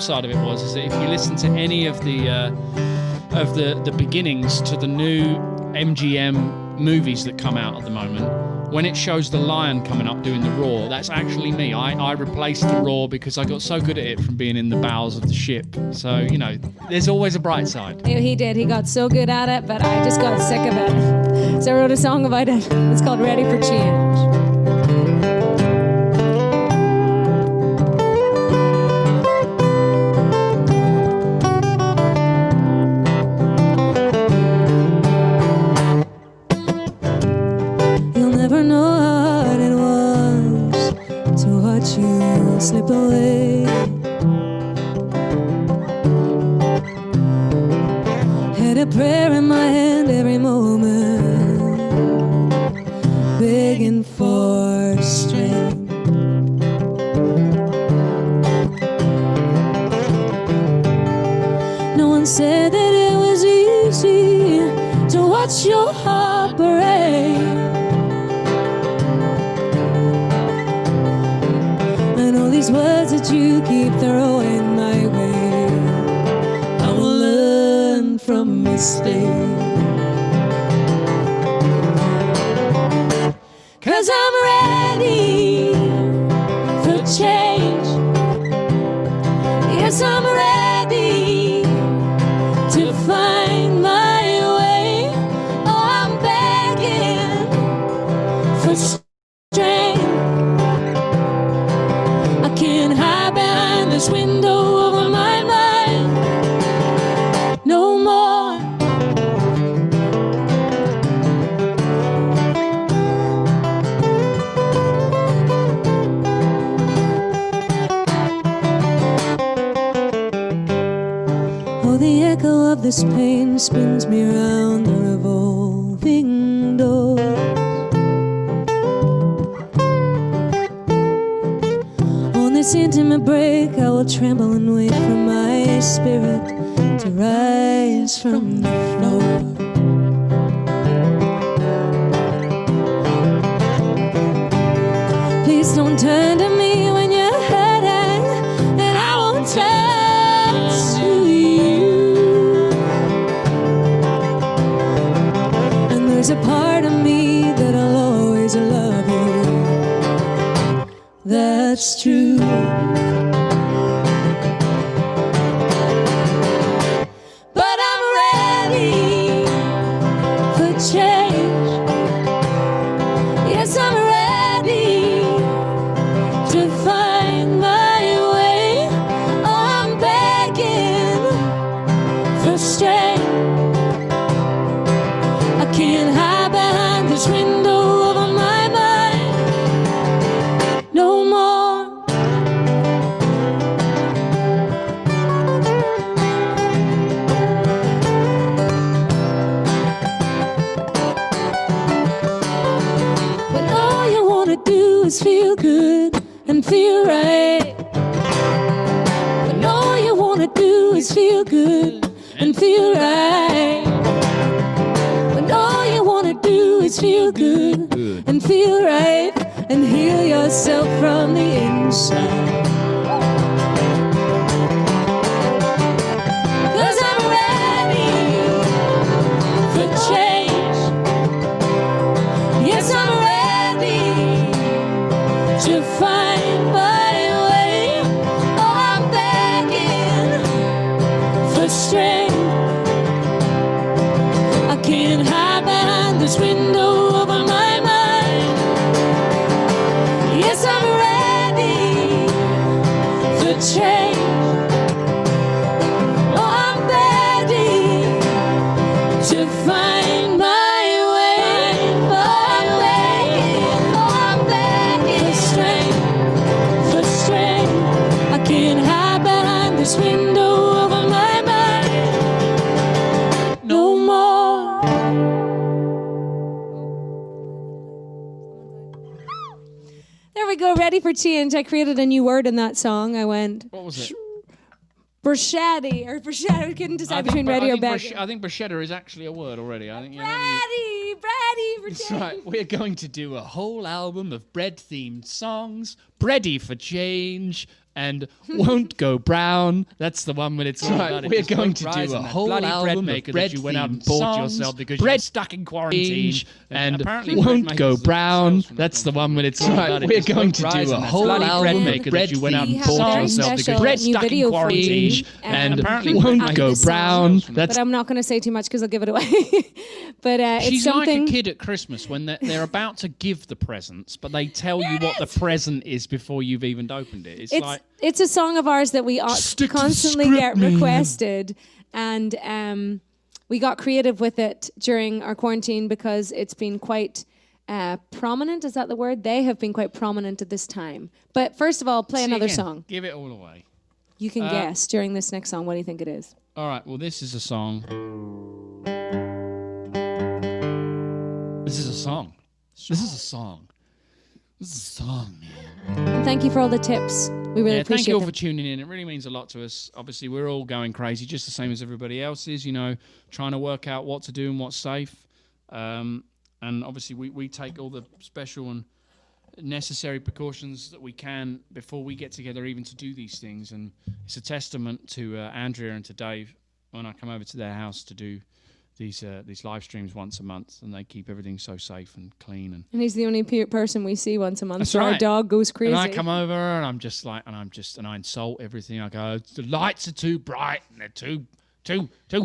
side of it is that if you listen to any of the beginnings to the new MGM movies that come out at the moment, when it shows the lion coming up doing the roar, that's actually me. I replaced the roar because I got so good at it from being in the bowels of the ship. So, you know, there's always a bright side. He did. He got so good at it, but I just got sick of it. So I wrote a song about it. It's called Ready for Change. Slip away. Had a prayer in my hand every moment, begging for strength. No one said that it was easy to watch your heart break. These words that you keep throwing my way, I will learn from mistakes. 'Cause I'm ready for change. Yes, I'm ready to find my way. Oh, I'm begging for strength. This window over my mind, no more. Oh, the echo of this pain spins me around the revolving door. This intimate break, I will tremble and wait for my spirit to rise from the floor. Please don't turn to me when you're hurting, and I won't turn to you. And there's a part of me that'll always love you. That's true. But I'm ready for change. Yes, I'm ready to find my way. Oh, I'm begging for strength. I can't hide behind this window over my mind no more. When all you wanna do is feel good and feel right. When all you wanna do is feel good and feel right. When all you wanna do is feel good and feel right. And heal yourself from the inside. 'Cause I'm ready for change. Yes, I'm ready to find my way. Oh, I'm begging for strength. I can't hide behind this window over my mind. Yes, I'm ready for change. Oh, I'm ready to find my way. Oh, I'm begging for strength, for strength. I can't hide behind this window over my mind no more. There we go, Ready for Change. I created a new word in that song. I went... What was it? Bruschetta, or bruschetta. We couldn't decide between ready or begging. I think bruschetta is actually a word already. I think Ready for That's change. right. We're going to do a whole album of bread-themed songs. Bready for change. and Won't Go Brown. That's the one when it's all Right, about it we're just going won't to rise, do a and that whole bloody album bread of maker that you went out and bread-themed bought songs, yourself because you're stuck in quarantine. and apparently Won't bread Go makers Brown. themselves That's the from one when it's Right, right. We're just going won't to rise, do and a that whole bloody bread album maker of that you went out bread-themed and We have a bought very yourself because special you're new stuck in video for you, quarantine. And apparently Won't after Go the song. Brown. That's But I'm not going to say too much because I'll give it away. But it's She's something. like a kid at Christmas when they're about to give the presents, but they tell you what the present is before you've even opened it. It's a song of ours that we Stick to the constantly script, get man. requested, and we got creative with it during our quarantine because it's been quite prominent. Is that the word? They have been quite prominent at this time. But first of all, play See another again, song. Give it all away. You can guess during this next song. What do you think it is? All right, well, this is a song. This is a song. This is a song. This is a song, man. And thank you for all the tips. We really appreciate thank you all them. for tuning in. It really means a lot to us. Obviously, we're all going crazy, just the same as everybody else is, trying to work out what to do and what's safe. And obviously, we take all the special and necessary precautions that we can before we get together even to do these things. And it's a testament to Andrea and to Dave when I come over to their house to do these live streams once a month, and they keep everything so safe and clean. And he's the only person we see once a month. That's so right. Our dog goes crazy. And I come over and I'm just like, and I insult everything. I go, the lights are too bright and they're too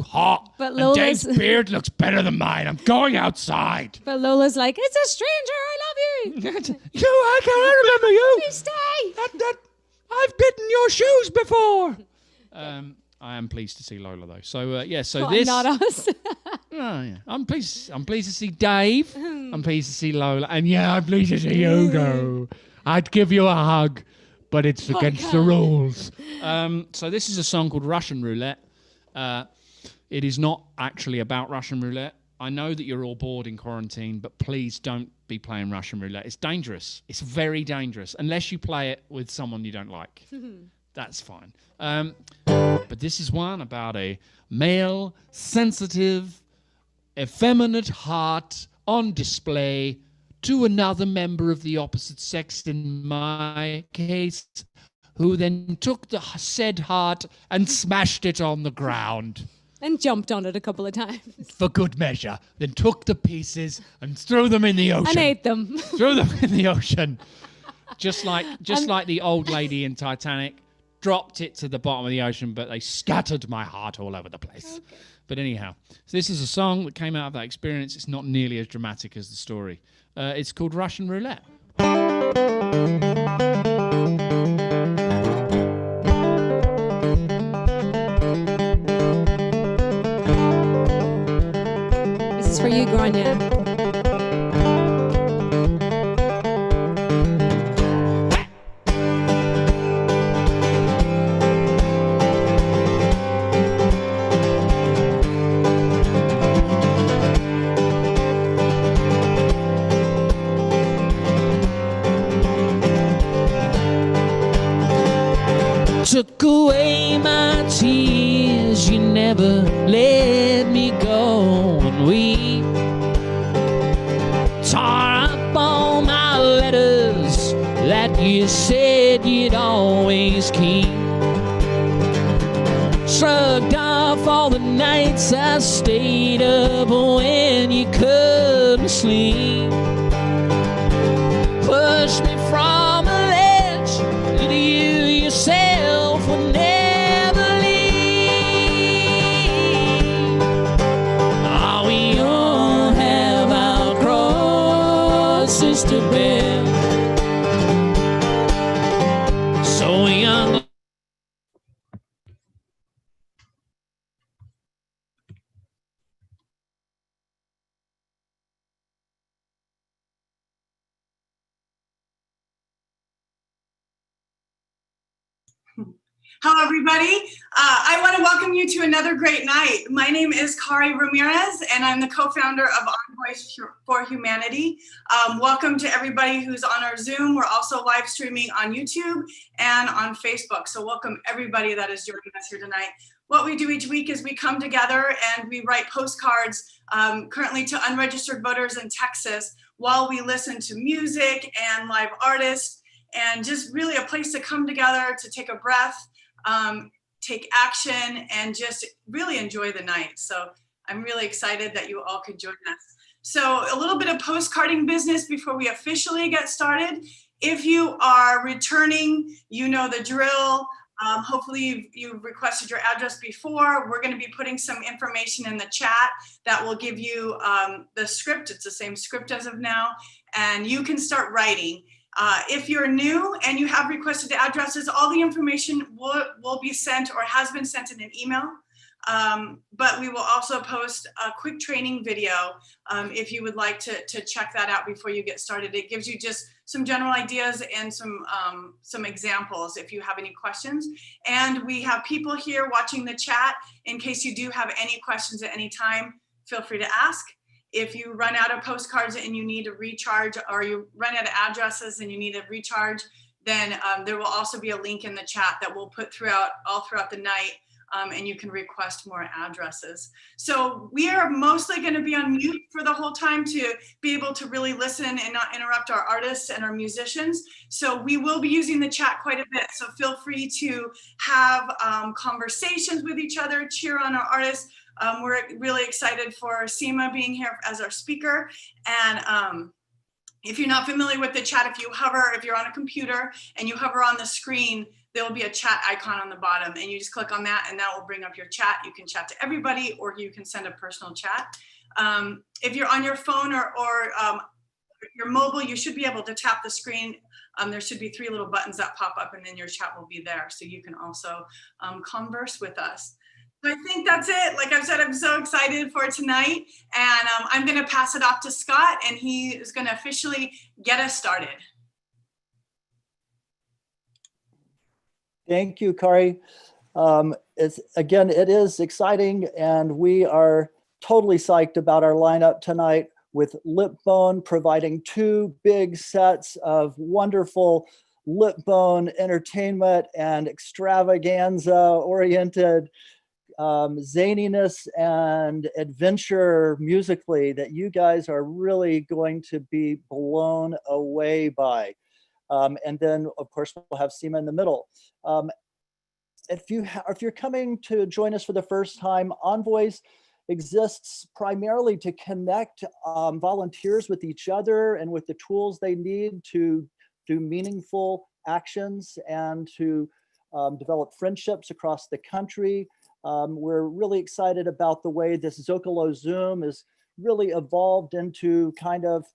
hot. But and Lola's- Dave's beard looks better than mine. I'm going outside. But Lola's like, it's a stranger. I love you. I can't remember you. Please stay. I've bitten your shoes before. I am pleased to see Lola though. So so Well, this not us. Oh, yeah. I'm pleased to see Dave. I'm pleased to see Lola. And yeah, I'm pleased to see Hugo. I'd give you a hug, but it's against the rules. So this is a song called Russian Roulette. It is not actually about Russian roulette. I know that you're all bored in quarantine, but please don't be playing Russian roulette. It's dangerous. It's very dangerous. Unless you play it with someone you don't like. That's fine. But this is one about a male, sensitive, effeminate heart on display to another member of the opposite sex, in my case, who then took the said heart and smashed it on the ground. And jumped on it a couple of times. For good measure. Then took the pieces and threw them in the ocean. And ate them. Threw them in the ocean. Just like the old lady in Titanic. Dropped it to the bottom of the ocean, but they scattered my heart all over the place. Okay. But anyhow, so this is a song that came out of that experience. It's not nearly as dramatic as the story. It's called Russian Roulette. This is for you, Grania. Took away my tears, you never let me go, and we tore up all my letters that you said you'd always keep. Shrugged off all the nights I stayed up when you couldn't sleep. Pushed me from a ledge that you yourself would never leave. Oh, we all have our crosses to bear. So young. Hello, everybody. I want to welcome you to another great night. My name is Kari Ramirez, and I'm the co-founder of Envoys for Humanity. Welcome to everybody who's on our Zoom. We're also live streaming on YouTube and on Facebook. So welcome everybody that is joining us here tonight. What we do each week is we come together and we write postcards currently to unregistered voters in Texas while we listen to music and live artists and just really a place to come together, to take a breath, take action, and just really enjoy the night. So I'm really excited that you all could join us. So a little bit of postcarding business before we officially get started. If you are returning, you know the drill. Hopefully you've requested your address before. We're going to be putting some information in the chat that will give you the script. It's the same script as of now, and you can start writing. If you're new and you have requested addresses, all the information will be sent or has been sent in an email. But we will also post a quick training video if you would like to check that out before you get started. It gives you just some general ideas and some examples if you have any questions. And we have people here watching the chat. In case you do have any questions at any time, feel free to ask. If you run out of postcards and you need to recharge, or you run out of addresses and you need to recharge, then there will also be a link in the chat that we'll put all throughout the night. And you can request more addresses. So we are mostly going to be on mute for the whole time to be able to really listen and not interrupt our artists and our musicians. So we will be using the chat quite a bit. So feel free to have conversations with each other, cheer on our artists. We're really excited for Sima being here as our speaker. And if you're not familiar with the chat, if you're on a computer and you hover on the screen, there will be a chat icon on the bottom, and you just click on that and that will bring up your chat. You can chat to everybody, or you can send a personal chat. If you're on your phone or your mobile, you should be able to tap the screen. There should be 3 little buttons that pop up, and then your chat will be there. So you can also converse with us. So I think that's it. Like I've said, I'm so excited for tonight, and I'm gonna pass it off to Scott, and he is gonna officially get us started. Thank you, Kari. It is exciting, and we are totally psyched about our lineup tonight, with Lipbone providing 2 big sets of wonderful Lipbone entertainment and extravaganza-oriented zaniness and adventure musically that you guys are really going to be blown away by. And then, of course, we'll have Sima in the middle. If you're coming to join us for the first time, Envoys exists primarily to connect volunteers with each other and with the tools they need to do meaningful actions and to develop friendships across the country. We're really excited about the way this Zocalo Zoom is really evolved into kind of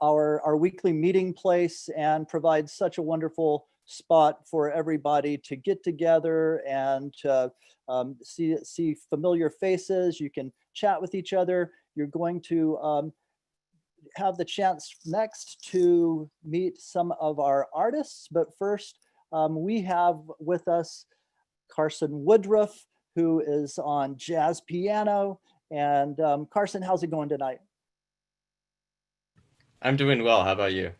our weekly meeting place, and provides such a wonderful spot for everybody to get together and to see familiar faces. You can chat with each other. You're going to have the chance next to meet some of our artists, but first we have with us Carson Woodruff, who is on jazz piano. And Carson, how's it going tonight? I'm doing well. How about you?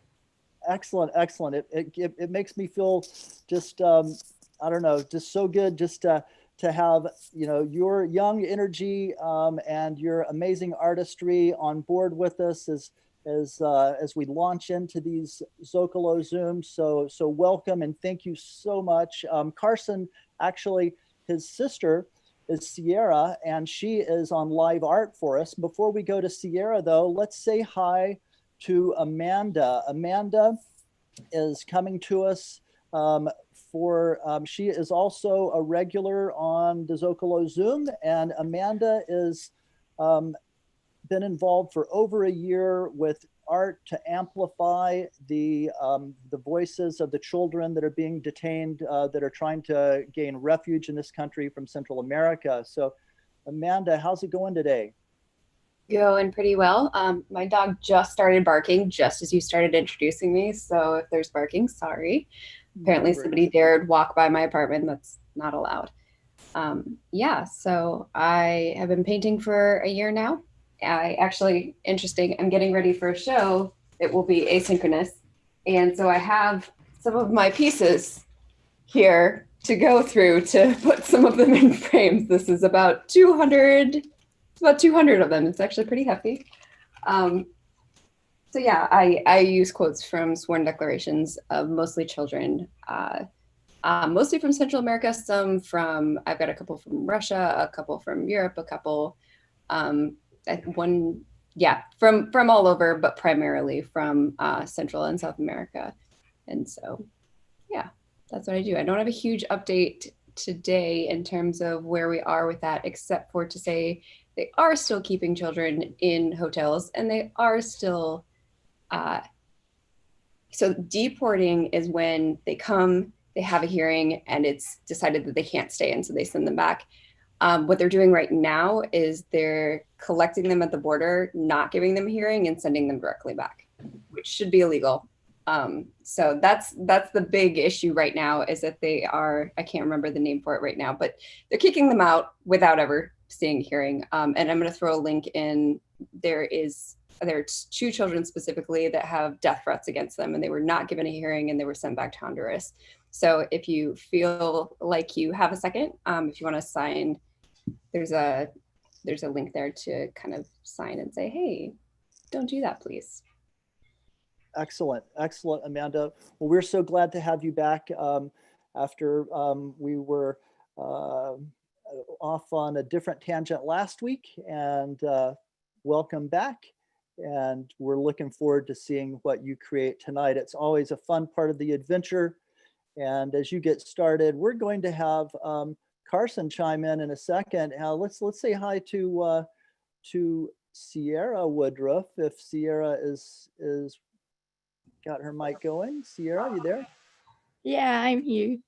Excellent, excellent. It makes me feel just I don't know, just so good just to have your young energy and your amazing artistry on board with us as we launch into these Zocalo Zooms. So welcome and thank you so much. Carson, actually, his sister is Sierra, and she is on live art for us. Before we go to Sierra, though, let's say hi to Amanda. Amanda is coming to us she is also a regular on the Zocalo Zoom, and Amanda is been involved for over a year with art to amplify the voices of the children that are being detained, that are trying to gain refuge in this country from Central America. So Amanda, how's it going today? Going pretty well. My dog just started barking just as you started introducing me. So if there's barking, sorry. Apparently somebody dared walk by my apartment. That's not allowed. Yeah, so I have been painting for a year now. Interesting, I'm getting ready for a show. It will be asynchronous. And so I have some of my pieces here to go through to put some of them in frames. This is about 200 of them. It's actually pretty hefty. So yeah, I use quotes from sworn declarations of mostly children, mostly from Central America, I've got a couple from Russia, a couple from Europe, a couple, one, yeah, from all over, but primarily from Central and South America. And so, yeah, that's what I do. I don't have a huge update today in terms of where we are with that, except for to say they are still keeping children in hotels and they are still, so deporting is when they come, they have a hearing and it's decided that they can't stay and so they send them back. What they're doing right now is they're collecting them at the border, not giving them a hearing and sending them directly back, which should be illegal. So that's the big issue right now, is that they are, I can't remember the name for it right now, but they're kicking them out without ever seeing a hearing. And I'm going to throw a link in. There's 2 children specifically that have death threats against them and they were not given a hearing and they were sent back to Honduras. So if you feel like you have a second, if you want to sign, there's a link there to kind of sign and say, hey, don't do that, please. Excellent, excellent, Amanda. Well, we're so glad to have you back after we were off on a different tangent last week, and welcome back. And we're looking forward to seeing what you create tonight. It's always a fun part of the adventure. And as you get started, we're going to have Carson chime in a second. Let's say hi to Sierra Woodruff, if Sierra is got her mic going. Sierra, you there? Yeah, I'm here.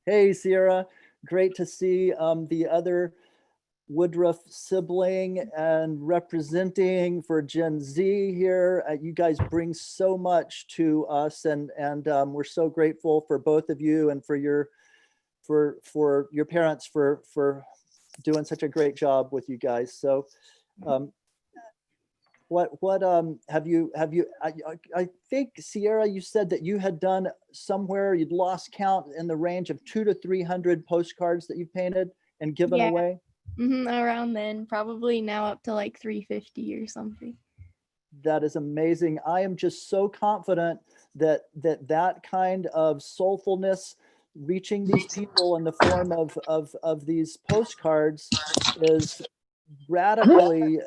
Hey, Sierra. Great to see the other Woodruff sibling and representing for Gen Z here. You guys bring so much to us, and we're so grateful for both of you and for your parents for doing such a great job with you guys. So what have you I think, Sierra, you said that you had done somewhere, you'd lost count, in the range of 200 to 300 postcards that you've painted and given away? Around then, probably now up to like 350 or something. That is amazing. I am just so confident that kind of soulfulness reaching these people in the form of these postcards is radically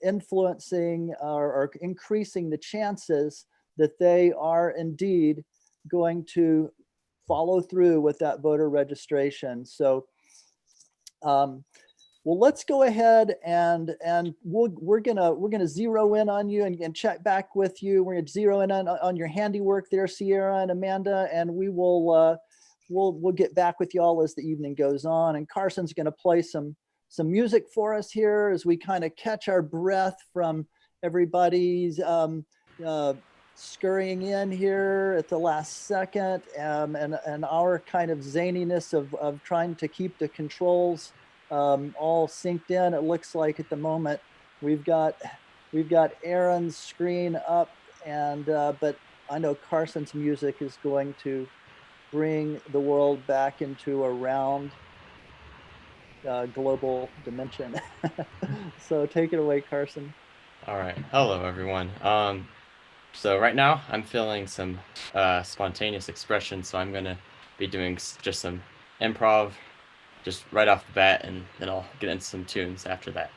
influencing or increasing the chances that they are indeed going to follow through with that voter registration. So well, let's go ahead and we're gonna zero in on you and check back with you. We're gonna zero in on your handiwork there, Sierra and Amanda, and we will we'll get back with y'all as the evening goes on. And Carson's gonna play some music for us here as we kind of catch our breath from everybody's scurrying in here at the last second, and our kind of zaniness of trying to keep the controls all synced in. It looks like at the moment we've got Aaron's screen up, and but I know Carson's music is going to bring the world back into a round global dimension. So take it away, Carson. All right. Hello, everyone. So right now I'm feeling some spontaneous expression, so I'm gonna be doing just some improv just right off the bat, and then I'll get into some tunes after that.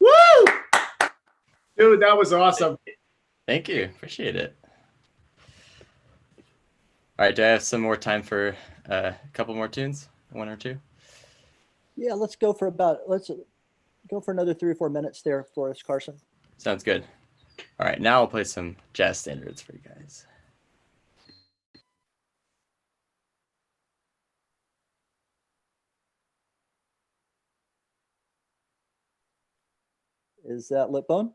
Woo! Dude, that was awesome. Thank you. Appreciate it. All right, do I have some more time for a couple more tunes? One or two? Yeah, let's go for another 3 or 4 minutes there for us, Carson. Sounds good. All right, now I'll play some jazz standards for you guys. Is that Lipbone?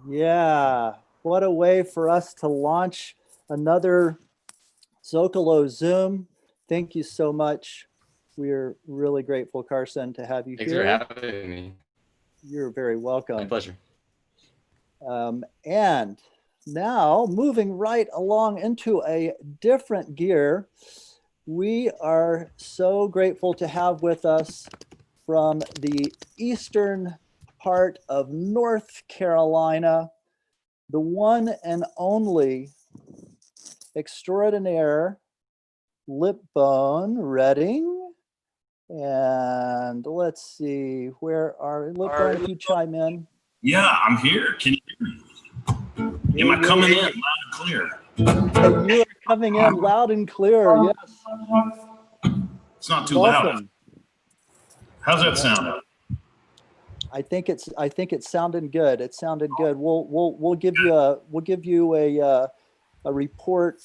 Yeah, what a way for us to launch another Zocalo Zoom. Thank you so much. We're really grateful, Carson, to have you Thanks here. for having me. You're very welcome. My pleasure. And now moving right along into a different gear, we are so grateful to have with us from the eastern part of North Carolina, the one and only extraordinaire Lipbone Redding. And let's see, where are Lipbone, if you chime in? Yeah, I'm here. Can you hear me? Am I coming in loud and clear? And you are coming in loud and clear, yes. It's not too loud. How's that sound? I think it's sounding good. It sounded good. We'll give you a report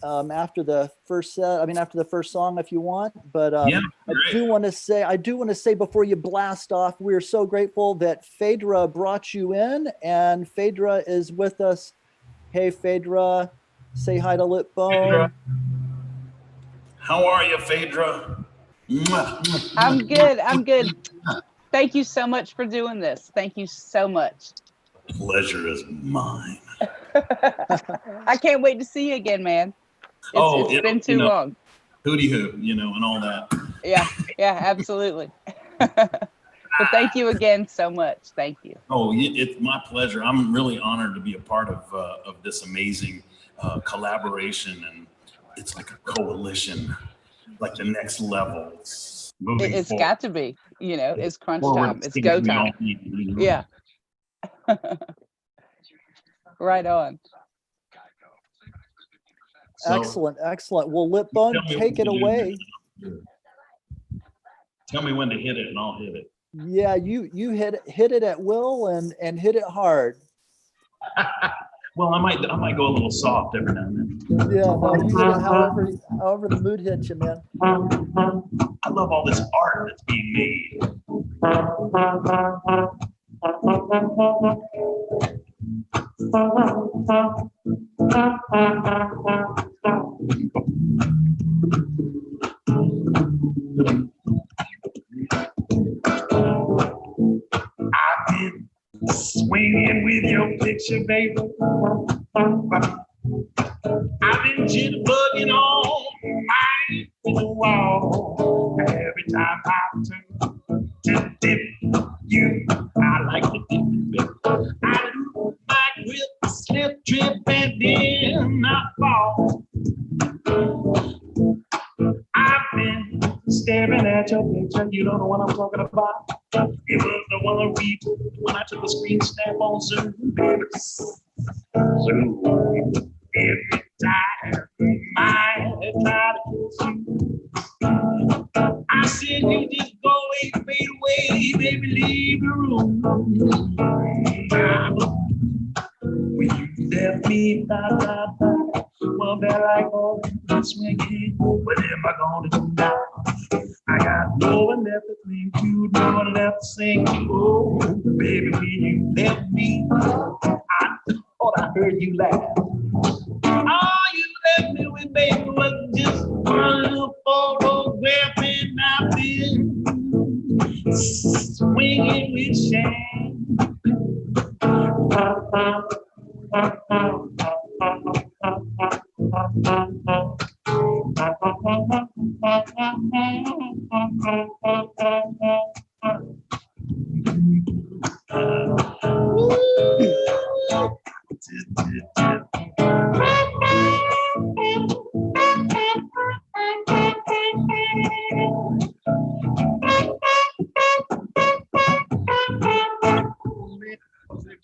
after the first set. I mean, after the first song, if you want. But yeah, I do want to say before you blast off, we're so grateful that Phaedra brought you in, and Phaedra is with us. Hey, Phaedra, say hi to Lipbone. How are you, Phaedra? I'm good. I'm good. Thank you so much for doing this. Thank you so much. Pleasure is mine. I can't wait to see you again, man. It's been too long. Hooty hoo, and all that. Yeah, absolutely. But thank you again so much. Thank you. Oh, it's my pleasure. I'm really honored to be a part of this amazing collaboration, and it's like a coalition, like the next level. It's got to be, it's crunch time. It's go time. Yeah. Right on. Excellent. Well, Lipbone, take it away. Tell me when to hit it and I'll hit it. Yeah, you hit it at will and hit it hard. Well, I might go a little soft every now and then. Yeah, no, you hit it however the mood hits you, man. I love all this art that's being made. I've been swinging with your picture, baby. I've been jitterbugging on my wall. Every time I turn to dip you, I like to dip you, baby. I do my grip, slip, trip, and then I fall. I've been staring at your picture, you don't know what I'm talking about. It was the one we took when I took a screen snap on Zoom, baby. Zoom. Every time I try to kiss you, I said you just go away, fade away, baby, leave the room. When you left me, well, there I go, swinging. What am I gonna do now? I got no one left to think to, no one left to sing to. Oh, baby, when you left me, I thought I heard you laugh. All you left me with, baby, was just one little photograph, and I've been swinging with shame.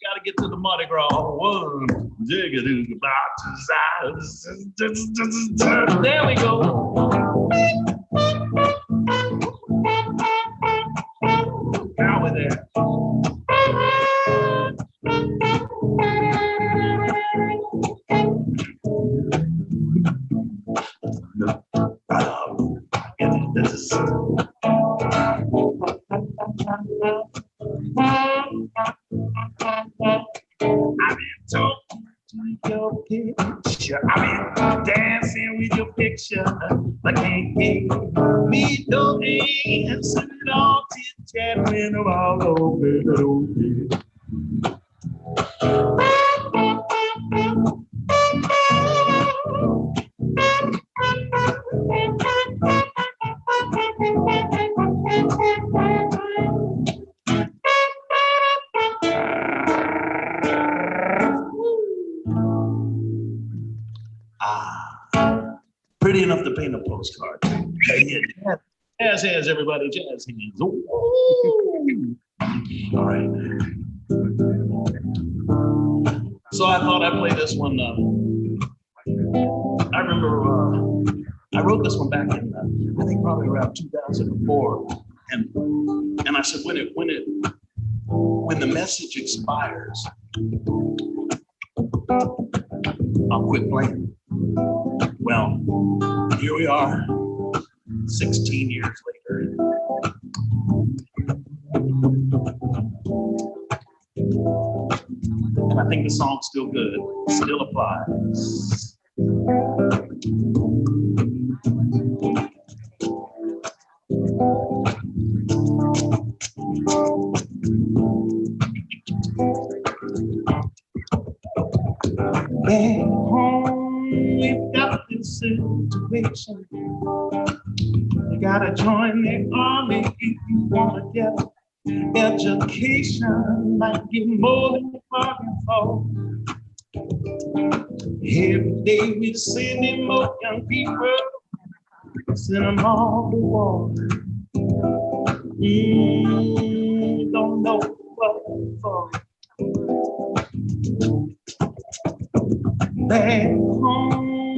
Gotta get to the Mardi Gras. One, jigga-doo, there we go. Now we're there. and send it all chit-chat when I'm all over the road. Pretty enough to paint a postcard. Yeah, jazz hands, everybody, jazz hands. Ooh. All right. So I thought I'd play this one. I remember I wrote this one back in, I think probably around 2004. And I said, when the message expires, I'll quit playing. Well, here we are, 16 years later. And I think the song's still good, still applies. Back home, we've got this situation. You gotta join the army if you wanna get education. Might get more than you're bargained for. Every day we're sending more young people, send them all to war. Don't know what for. Back home,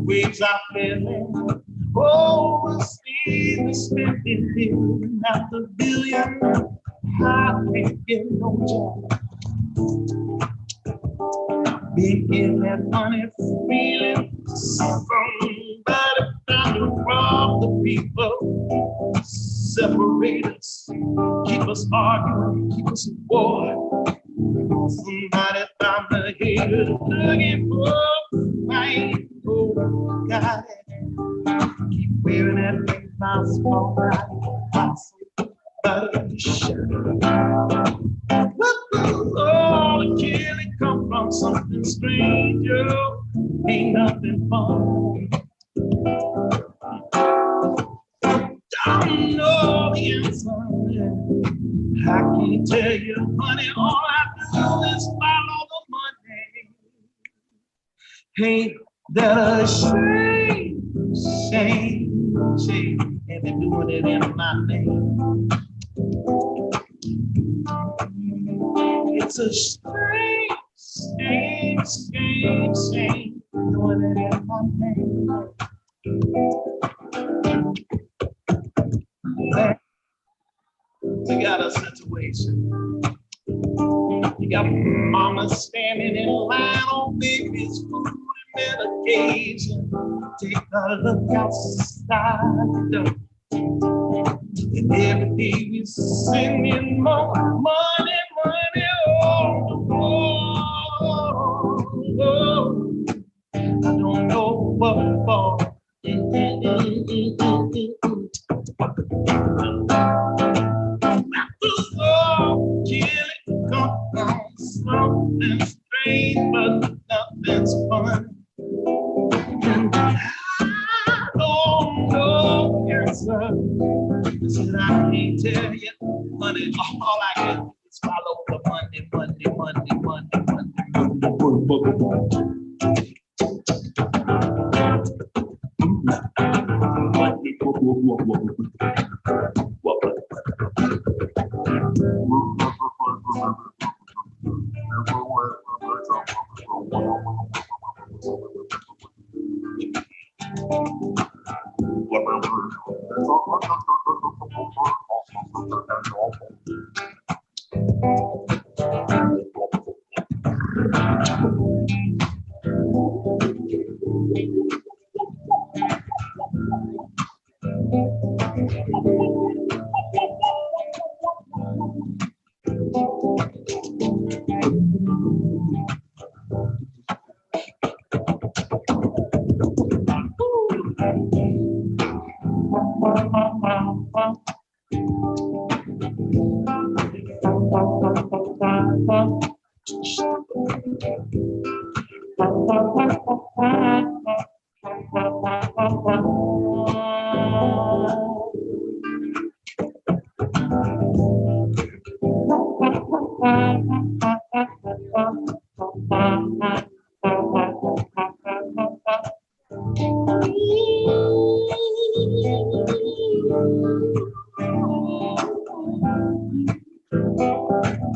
waves are filling, overseas the spending billion after billion. I can't get no job. Been getting that money, feeling somebody trying to rob the people, separate us, keep us arguing, keep us at war. Somebody found the haters looking for fight. Oh, God, keep wearing that big mouse all right. Somebody shut. All the killing come from something strange, yo. Ain't nothing fun. Don't know the answer. I can't tell you, honey, all I do is follow the money. Ain't that a shame, shame, shame, and they're doing it in my name. It's a shame, shame, shame, shame, doing it in my name. We got a situation. You got mama standing in line on baby's food and medication. Take a look outside the door. And every day we're sending more money, money on the floor. I don't know what for. Oh, killing come on something strange, but nothing's fun. And I don't know, yes, sir. I said I can't tell you, money. All I can do is follow the money, money, money, money,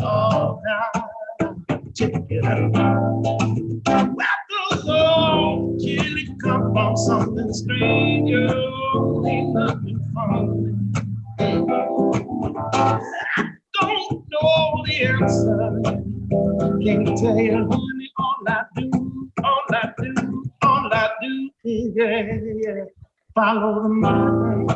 Oh, now, check it out. What goes on till it comes from something strange? Ain't nothing fun. I don't know the answer. Can't tell you, honey, all I do, yeah, follow the money.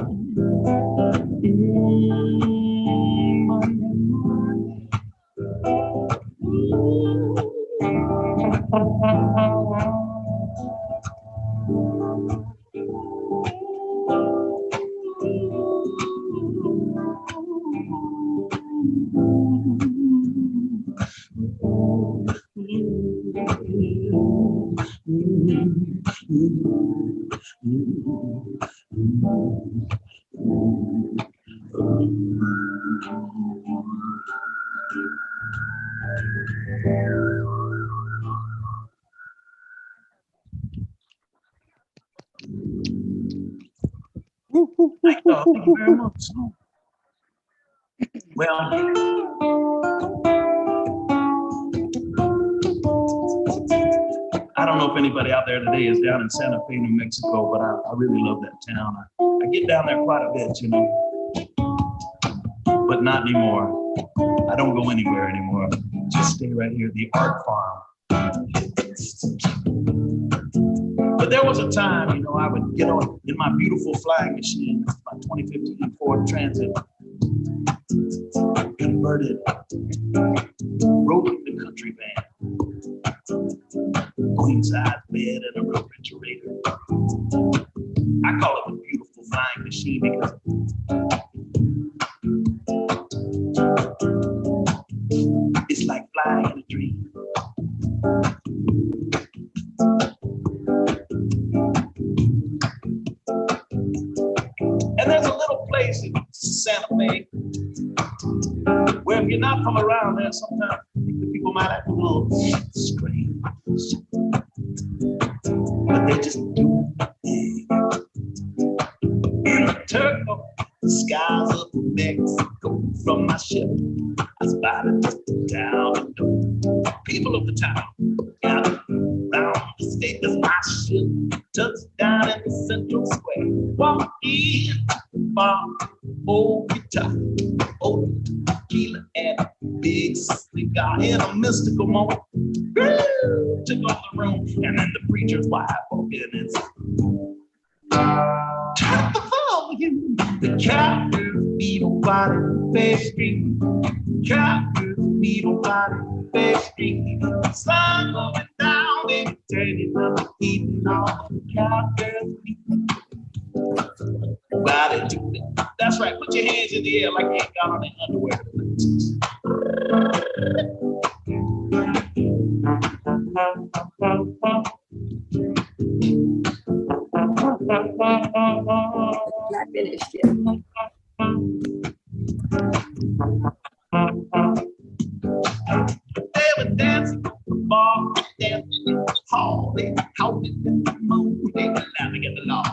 Thank you very much. Well, I don't know if anybody out there today is down in Santa Fe, New Mexico, but I really love that town. I get down there quite a bit, you know, but not anymore. I don't go anywhere anymore. Just stay right here at the art farm. But there was a time, you know, I would get on in my beautiful flying machine, my 2015 Ford Transit, converted, rode the country van, queen size bed and a refrigerator. I call it the beautiful flying machine because it's like flying in a dream. And there's a little place in Santa Fe where if you're not from around there, sometimes the people might act a little strange. But they just do it. In the turquoise skies of Mexico, from my ship, I spotted just down the door. People of the town gathered round the state as my ship touched down in the central square. Walked in the bar, old guitar, old tequila, and a big cigar. In a mystical moment, took over the room, and then the preacher's wife walked in and said, "Turn up the volume." The Captain's Beetle Body Pastry. Captain's Beetle Body Pastry. Sun going down, baby, turning up, eating all the Captain's Beetle Body. That's right, put your hands in the air like you ain't got on the underwear. Not finished yet. They were dancing on the bar, dancing in the hall, they howling in the moon, they were laughing at the law.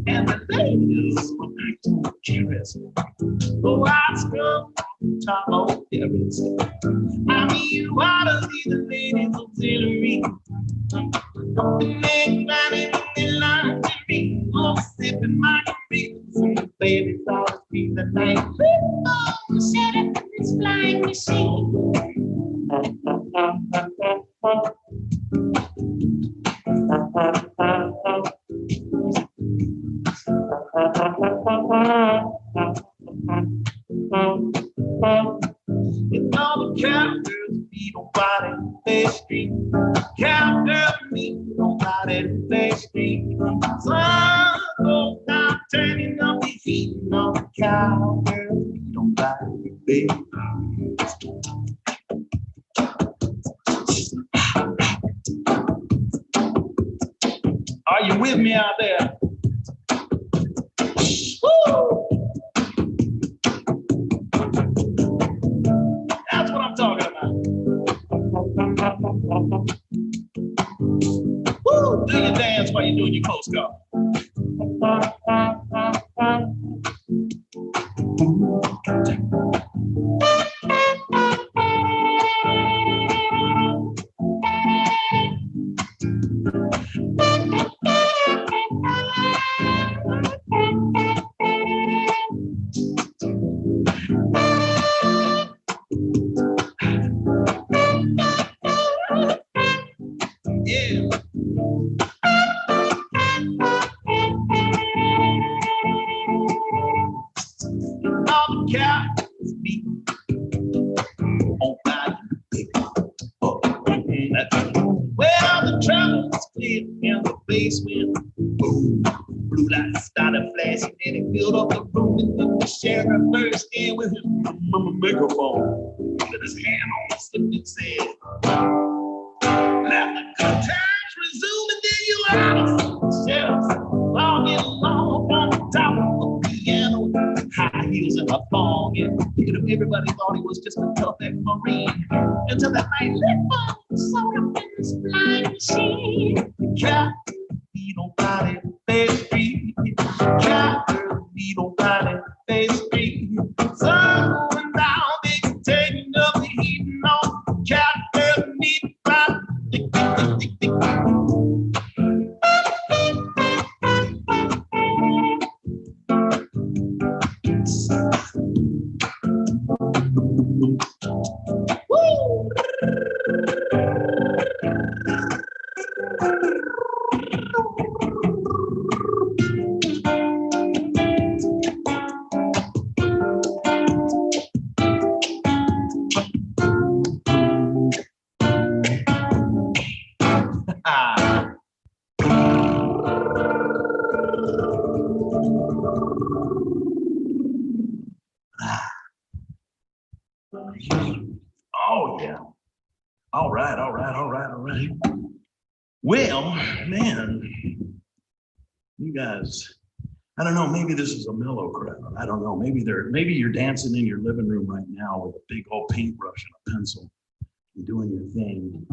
And the ladies were acting curious. Oh, I scrubbed on top of their wrist. I mean, you ought to see the ladies auxiliary. The men running in the lingerie, all sipping margaritas, and the babies all speak the night. Lipbone set up this flying machine. It's all the Captain's Beetle Body Pastry. Captain's Beetle Body Pastry. Sun goes down, turning up the heat. on the cowgirl, don't buy it, baby. Are you with me out there? Woo! That's what I'm talking about. Woo! Do your dance while you're doing your postcard. Yeah. All the cows be on fire. Well, the troubles clear in the basement. Boom, blue lights started flashing and it filled up the room. And then the sheriff burst in with his microphone. Put his hand on the slip and said, "Let the good times resume," and then you out of sheriff logging along on the top of the piano, high heels and a thong, and everybody thought he was just a tough ex-Marine. Until that night, Lipbone sold up in this flying machine. Cat, he don't find it, face free. Cat, he don't find it, face free. Sun going down, they can take up the heat and all. Cat, they'll need by tick, tick, tick, tick, tick. Woo! Oh, yeah. All right. Well, man, you guys, I don't know, maybe this is a mellow crowd. I don't know. Maybe you're dancing in your living room right now with a big old paintbrush and a pencil and doing your thing.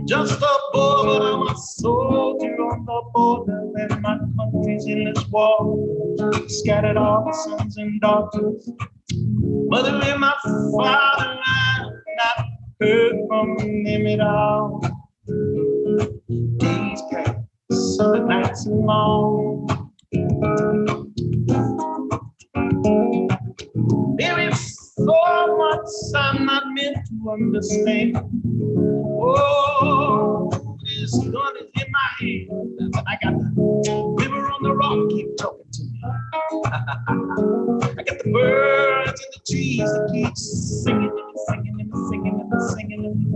Just a boy, but I'm a soldier on the border, and my country's in this war. Scattered all the sons and daughters. father, I've not heard from him at all. Days pass, the nights are long. There is so much I'm not meant to understand. Oh, this gun is in my hand. I got the river on the rock keep talking to me. I got the birds in the trees that keep singing and singing and singing and singing.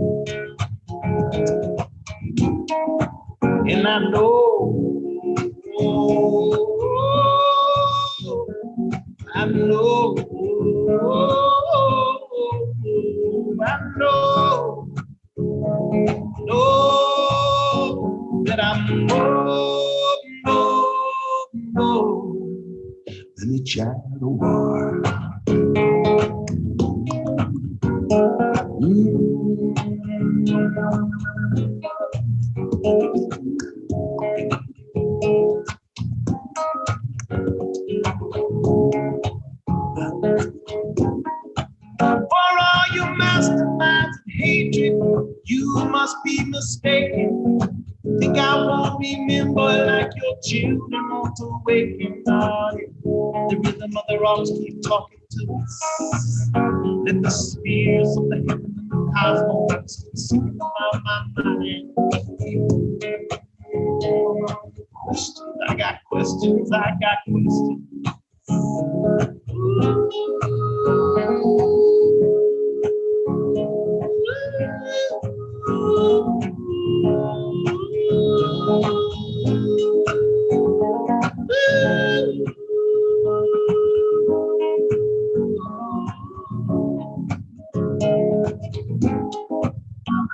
And I know, I know, that I'm more than a child of war. For all you masterminds of hatred, you must be mistaken. Think I won't remember like your children want to awaken. The rhythm of the rocks keep talking to us. Let the spheres of the heaven and the cosmos sing about my mind. Questions, I got questions, I got questions.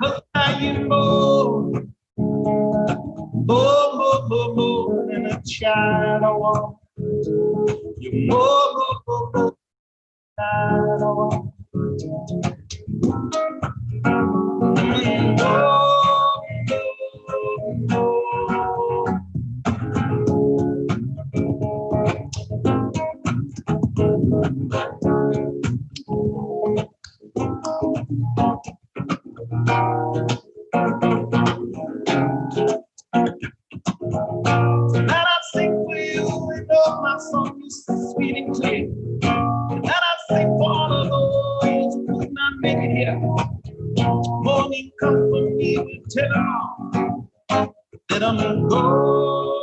Cause I am more than a child I want. You're more than a child I want. And I sing for you and all my songs is sweet and clear. And I sing for all of those who could not make it here. Morning come for me, we tell them all that I'm gone.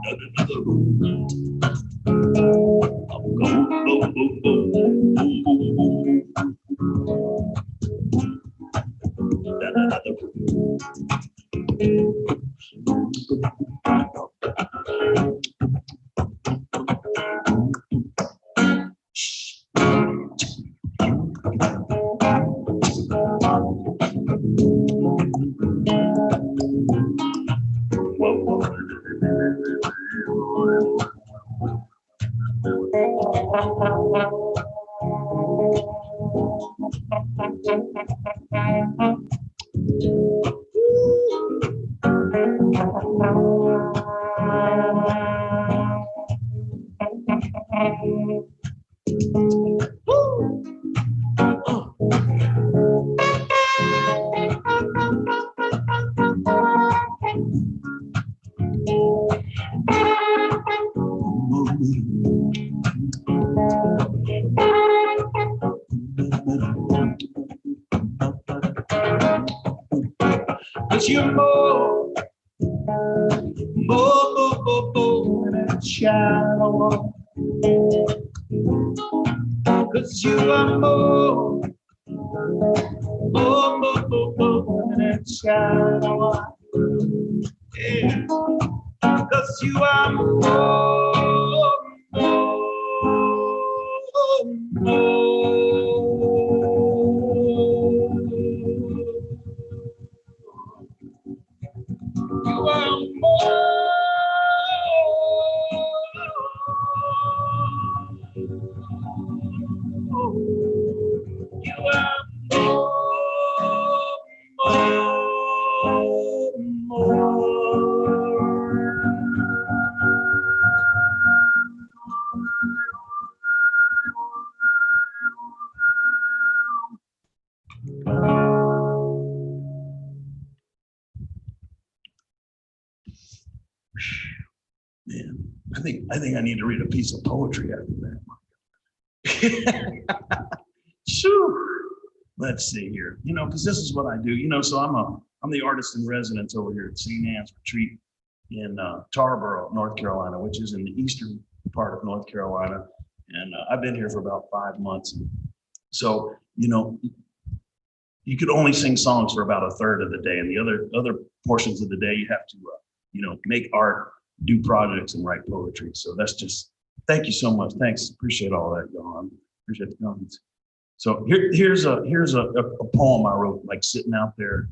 Another road. I'm gone. Another road. But you're more than a child I want. 'Cause you are more than a child I want. Yeah. 'Cause you are more. You are more. You are more. think I need to read a piece of poetry after that. Shoo. Let's see here. You know, because this is what I do. You know, so I'm the artist in residence over here at St. Anne's Retreat in Tarboro, North Carolina, which is in the eastern part of North Carolina. And I've been here for about 5 months. So, you know, you could only sing songs for about a third of the day, and the other portions of the day you have to, you know, make art, do projects, and write poetry. So that's just, thank you so much. Thanks, appreciate all that, Johan. Appreciate the comments. So here's a poem I wrote, like sitting out there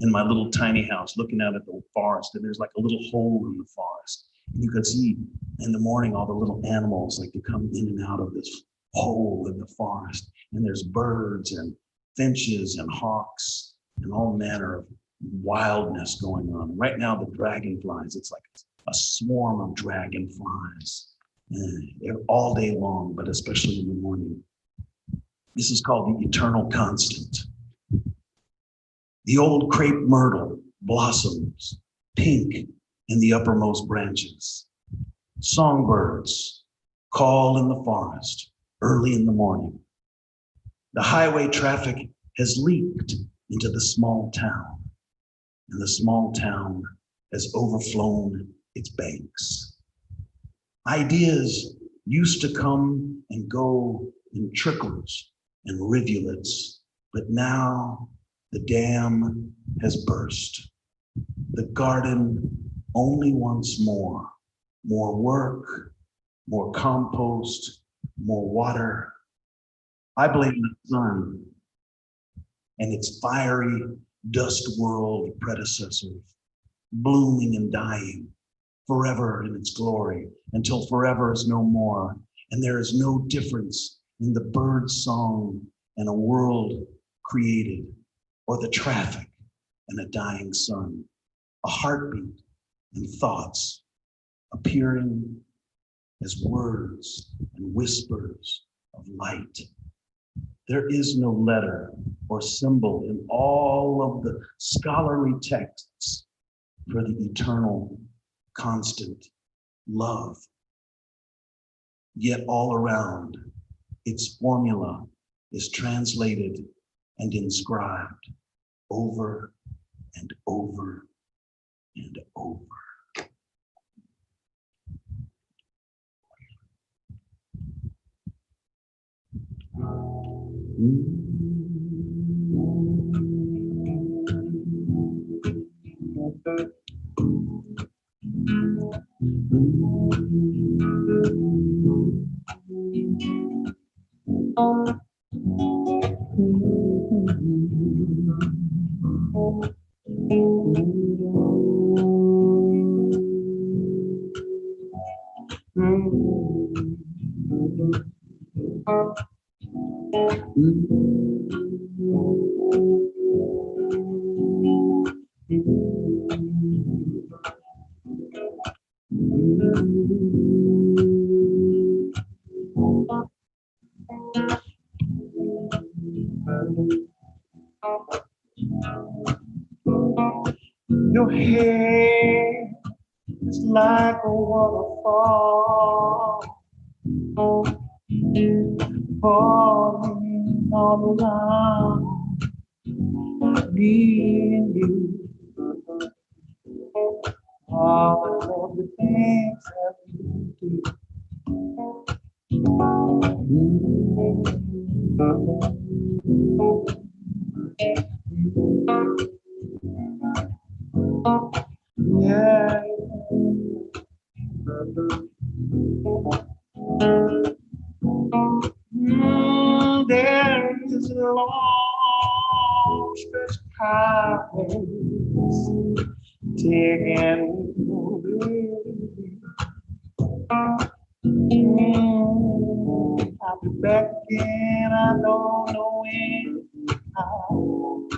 in my little tiny house, looking out at the forest, and there's like a little hole in the forest. And you could see in the morning all the little animals like to come in and out of this hole in the forest. And there's birds and finches and hawks and all manner of wildness going on. Right now, the dragonflies, it's like a swarm of dragonflies all day long, but especially in the morning. This is called the eternal constant. The old crepe myrtle blossoms pink in the uppermost branches. Songbirds call in the forest early in the morning. The highway traffic has leaked into the small town, and the small town has overflown its banks. Ideas used to come and go in trickles and rivulets, but now the dam has burst. The garden only wants more work, more compost, more water. I blame the sun and its fiery dust world predecessors, blooming and dying forever in its glory until forever is no more. And there is no difference in the bird's song and a world created, or the traffic and a dying sun, a heartbeat and thoughts appearing as words and whispers of light. There is no letter or symbol in all of the scholarly texts for the eternal, constant love. Yet all around, its formula is translated and inscribed over and over and over. Your hair is like a waterfall, falling all around me and you. All the lovely things that you do. Yeah. There is a long stretch of highways taking I'll be back again, I don't know when. Oh,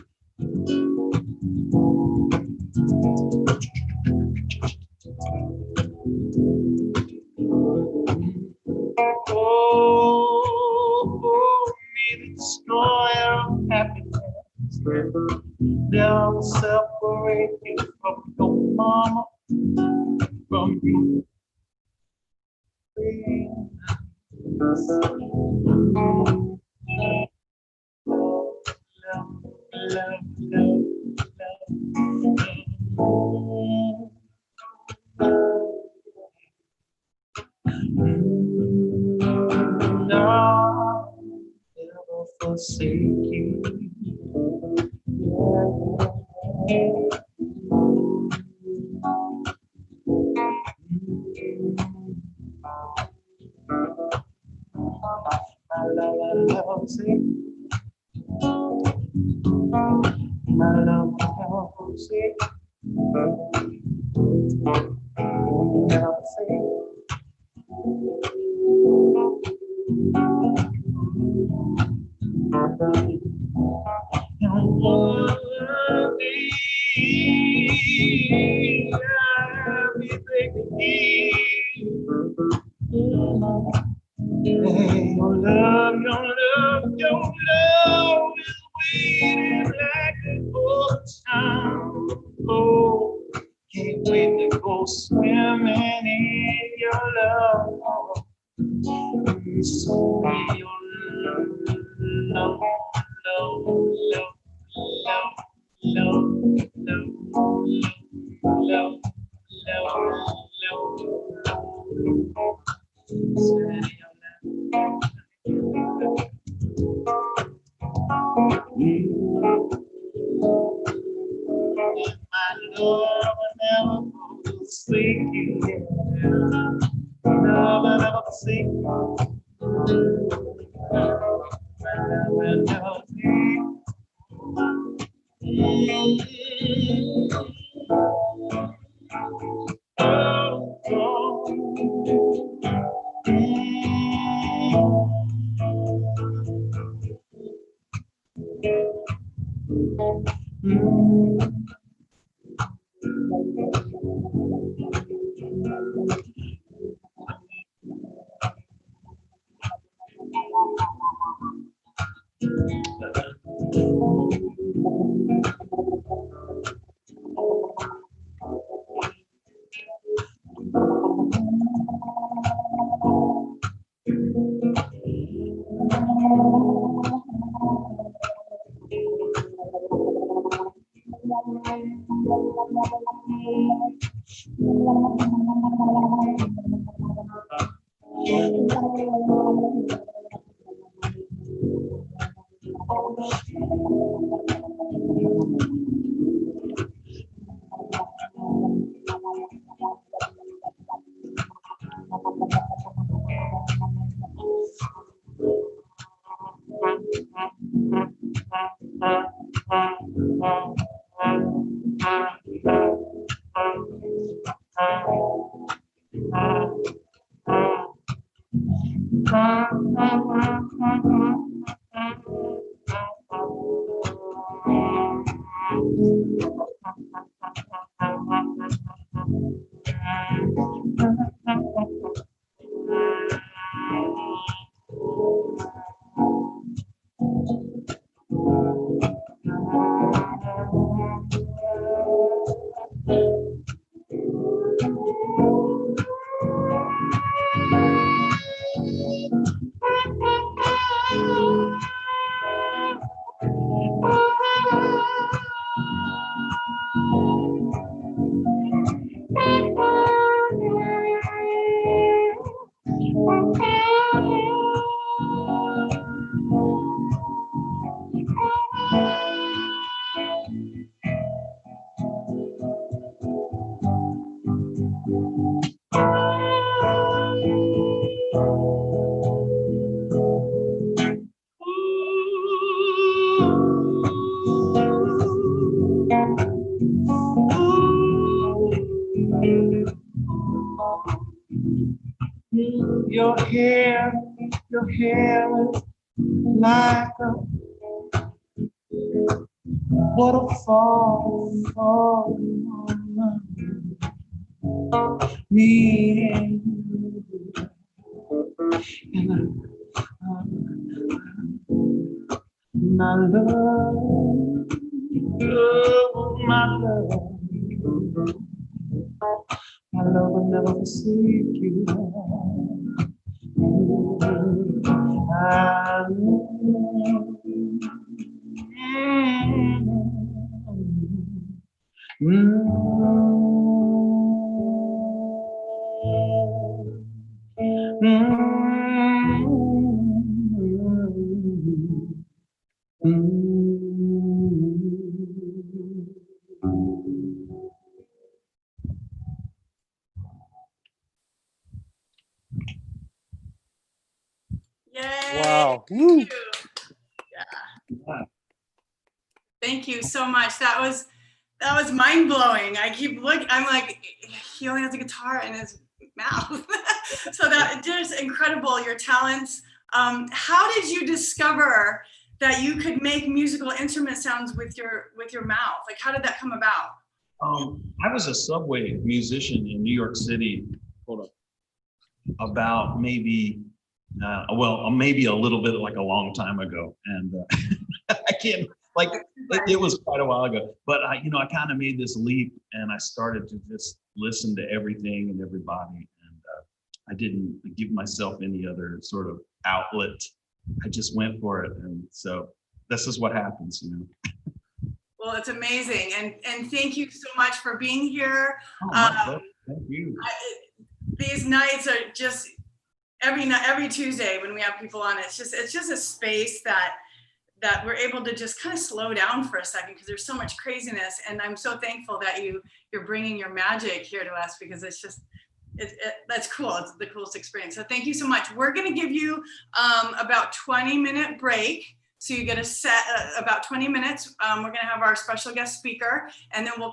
me the destroyer of happiness. They'll separate you from your mama, from you. I'll never forsake you. My love, say, my love, say, never say. Your love is waiting like a old time. Oh, can't wait to go swimming in your love. So your love, love, love, love, love, love, love, my love will never forsake you. Love will never forsake you. My love will never forsake your hair is like a waterfall falling on me and you. And my love, my love will never forsake you. Yay. Wow. Thank you. Yeah. Thank you so much. That was mind blowing. I keep looking. I'm like, he only has a guitar in his mouth. So that just incredible. Your talents. How did you discover that you could make musical instrument sounds with your mouth? Like, how did that come about? I was a subway musician in New York City. Hold up. About maybe maybe a little bit like a long time ago, and I can't like it was quite a while ago. But I kind of made this leap, and I started to just listen to everything and everybody, and I didn't give myself any other sort of outlet. I just went for it, and so this is what happens, Well, it's amazing, and thank you so much for being here. Thank you. These nights are just every Tuesday when we have people on. It's just a space that we're able to just kind of slow down for a second because there's so much craziness, and I'm so thankful that you're bringing your magic here to us because it's just that's cool. It's the coolest experience. So thank you so much. We're going to give you about 20-minute break. So you get a set about 20 minutes. We're going to have our special guest speaker, and then we'll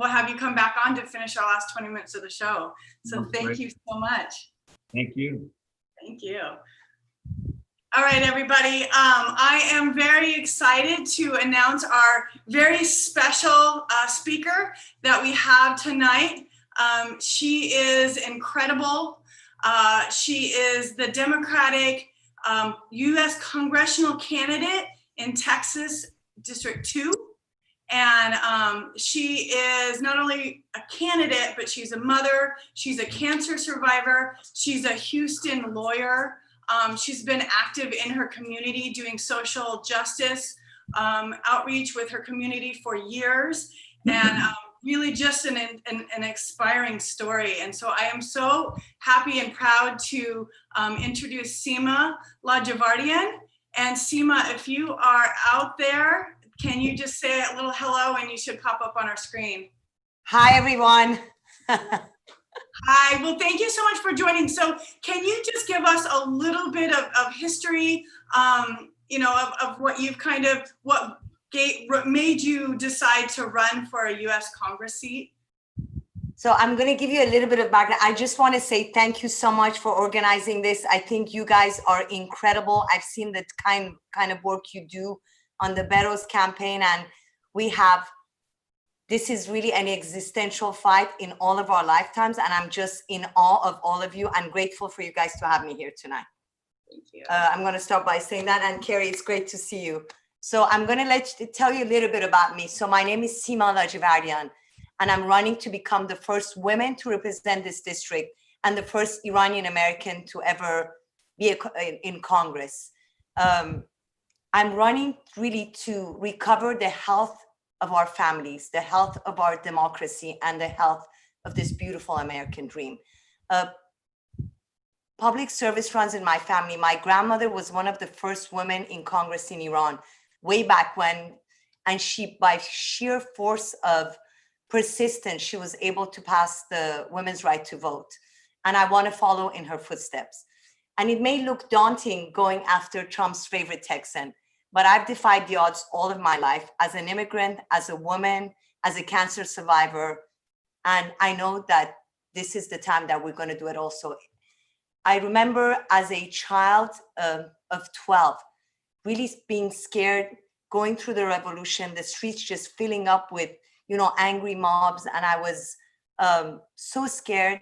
have you come back on to finish our last 20 minutes of the show. So thank you so much. Thank you. Thank you. All right, everybody. I am very excited to announce our very special speaker that we have tonight. She is incredible. She is the Democratic US congressional candidate in Texas District 2. And she is not only a candidate, but she's a mother. She's a cancer survivor. She's a Houston lawyer. She's been active in her community doing social justice outreach with her community for years. And really just an inspiring story. And so I am so happy and proud to introduce Sima Ladjevardian. And Sima, if you are out there, can you just say a little hello and you should pop up on our screen. Hi, everyone. Hi, well, thank you so much for joining. So can you just give us a little bit of history, of what you've what made you decide to run for a US Congress seat? So I'm going to give you a little bit of background. I just want to say thank you so much for organizing this. I think you guys are incredible. I've seen the kind of work you do on the Barrows campaign, and this is really an existential fight in all of our lifetimes, and I'm just in awe of all of you. I'm grateful for you guys to have me here tonight. Thank you. I'm going to start by saying that, and Carrie, it's great to see you. So I'm going to tell you a little bit about me. So my name is Sima Ladjevardian, and I'm running to become the first woman to represent this district and the first Iranian American to ever be in Congress. I'm running really to recover the health of our families, the health of our democracy, and the health of this beautiful American dream. Public service runs in my family. My grandmother was one of the first women in Congress in Iran way back when, and she, by sheer force of persistence, she was able to pass the women's right to vote. And I want to follow in her footsteps. And it may look daunting going after Trump's favorite Texan, but I've defied the odds all of my life as an immigrant, as a woman, as a cancer survivor. And I know that this is the time that we're going to do it also. I remember as a child of 12, really being scared, going through the revolution, the streets just filling up with, angry mobs. And I was so scared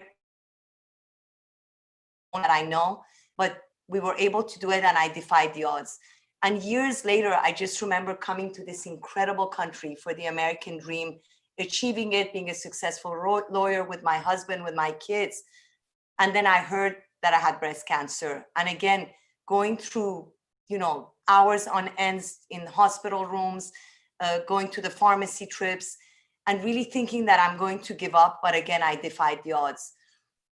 that I know, but we were able to do it, and I defied the odds. And years later, I just remember coming to this incredible country for the American dream, achieving it, being a successful lawyer with my husband, with my kids. And then I heard that I had breast cancer. And again, going through hours on ends in hospital rooms, going to the pharmacy trips, and really thinking that I'm going to give up. But again, I defied the odds.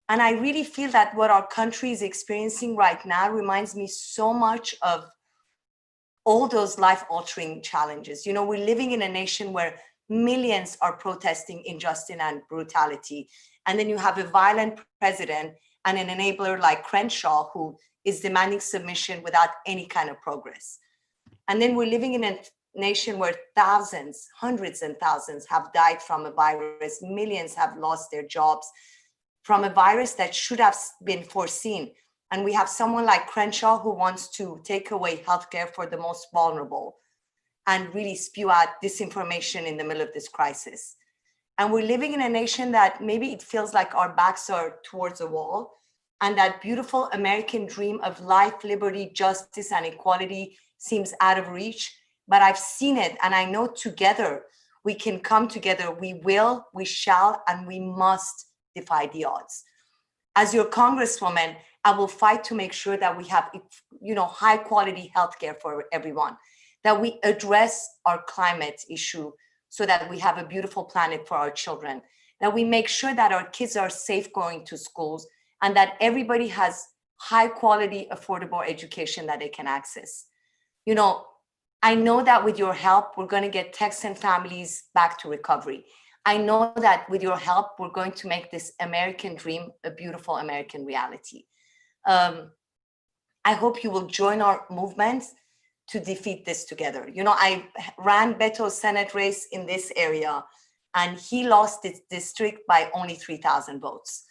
And I really feel that what our country is experiencing right now reminds me so much of all those life-altering challenges. We're living in a nation where millions are protesting injustice and brutality. And then you have a violent president and an enabler like Crenshaw, who is demanding submission without any kind of progress. And then we're living in a nation where thousands, hundreds and thousands have died from a virus. Millions have lost their jobs from a virus that should have been foreseen. And we have someone like Crenshaw who wants to take away healthcare for the most vulnerable and really spew out disinformation in the middle of this crisis. And we're living in a nation that maybe it feels like our backs are towards a wall, and that beautiful American dream of life, liberty, justice, and equality seems out of reach. But I've seen it, and I know together we can come together. We will, we shall, and we must defy the odds. As your congresswoman, I will fight to make sure that we have, high quality healthcare for everyone, that we address our climate issue so that we have a beautiful planet for our children, that we make sure that our kids are safe going to schools, and that everybody has high quality, affordable education that they can access. I know that with your help, we're going to get Texan families back to recovery. I know that with your help, we're going to make this American dream a beautiful American reality. I hope you will join our movement to defeat this together. I ran Beto's Senate race in this area, and he lost his district by only 3,000 votes.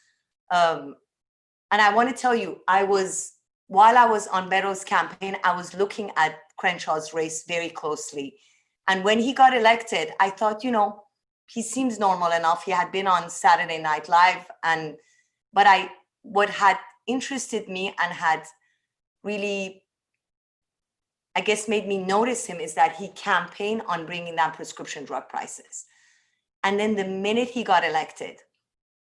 And I want to tell you, while I was on Beto's campaign, I was looking at Crenshaw's race very closely. And when he got elected, I thought, he seems normal enough. He had been on Saturday Night Live, but what had interested me and had really, I guess, made me notice him is that he campaigned on bringing down prescription drug prices. And then the minute he got elected,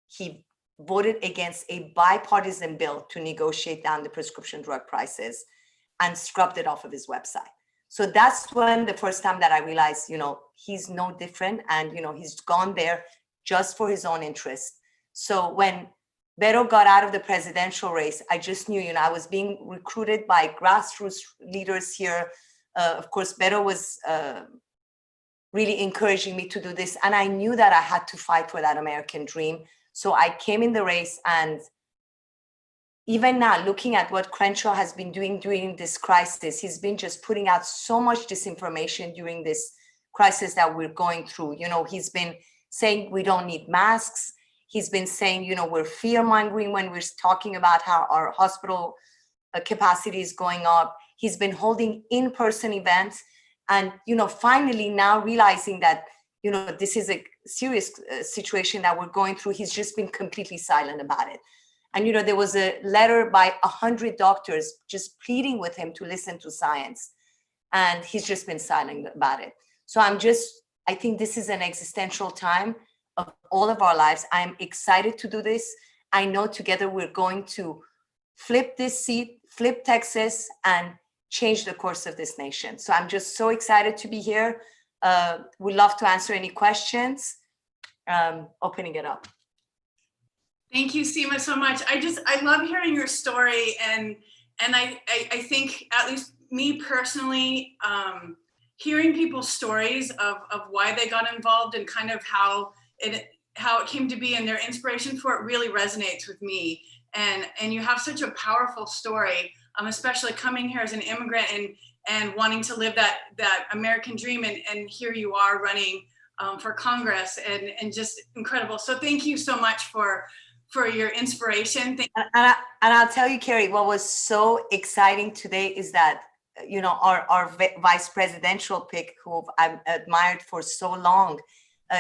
he voted against a bipartisan bill to negotiate down the prescription drug prices and scrubbed it off of his website. So that's when the first time that I realized, he's no different, and, he's gone there just for his own interest. So when Beto got out of the presidential race, I just knew, I was being recruited by grassroots leaders here. Of course, Beto was really encouraging me to do this. And I knew that I had to fight for that American dream. So I came in the race, and even now, looking at what Crenshaw has been doing during this crisis, he's been just putting out so much disinformation during this crisis that we're going through. He's been saying we don't need masks. He's been saying, we're fear-mongering when we're talking about how our hospital capacity is going up. He's been holding in-person events, and, finally now realizing that, this is a serious situation that we're going through. He's just been completely silent about it. And, there was a letter by 100 doctors just pleading with him to listen to science. And he's just been silent about it. So I think this is an existential time of all of our lives. I'm excited to do this. I know together we're going to flip this seat, flip Texas, and change the course of this nation. So I'm just so excited to be here. We'd love to answer any questions. Opening it up. Thank you, Sima, so much. I love hearing your story, and I think, at least me personally, hearing people's stories of why they got involved and kind of how it came to be and their inspiration for it really resonates with me. And you have such a powerful story, especially coming here as an immigrant and wanting to live that American dream, and here you are running for Congress, and just incredible. So thank you so much for your inspiration. And I'll tell you, Carrie, what was so exciting today is that, our vice presidential pick, who I've admired for so long,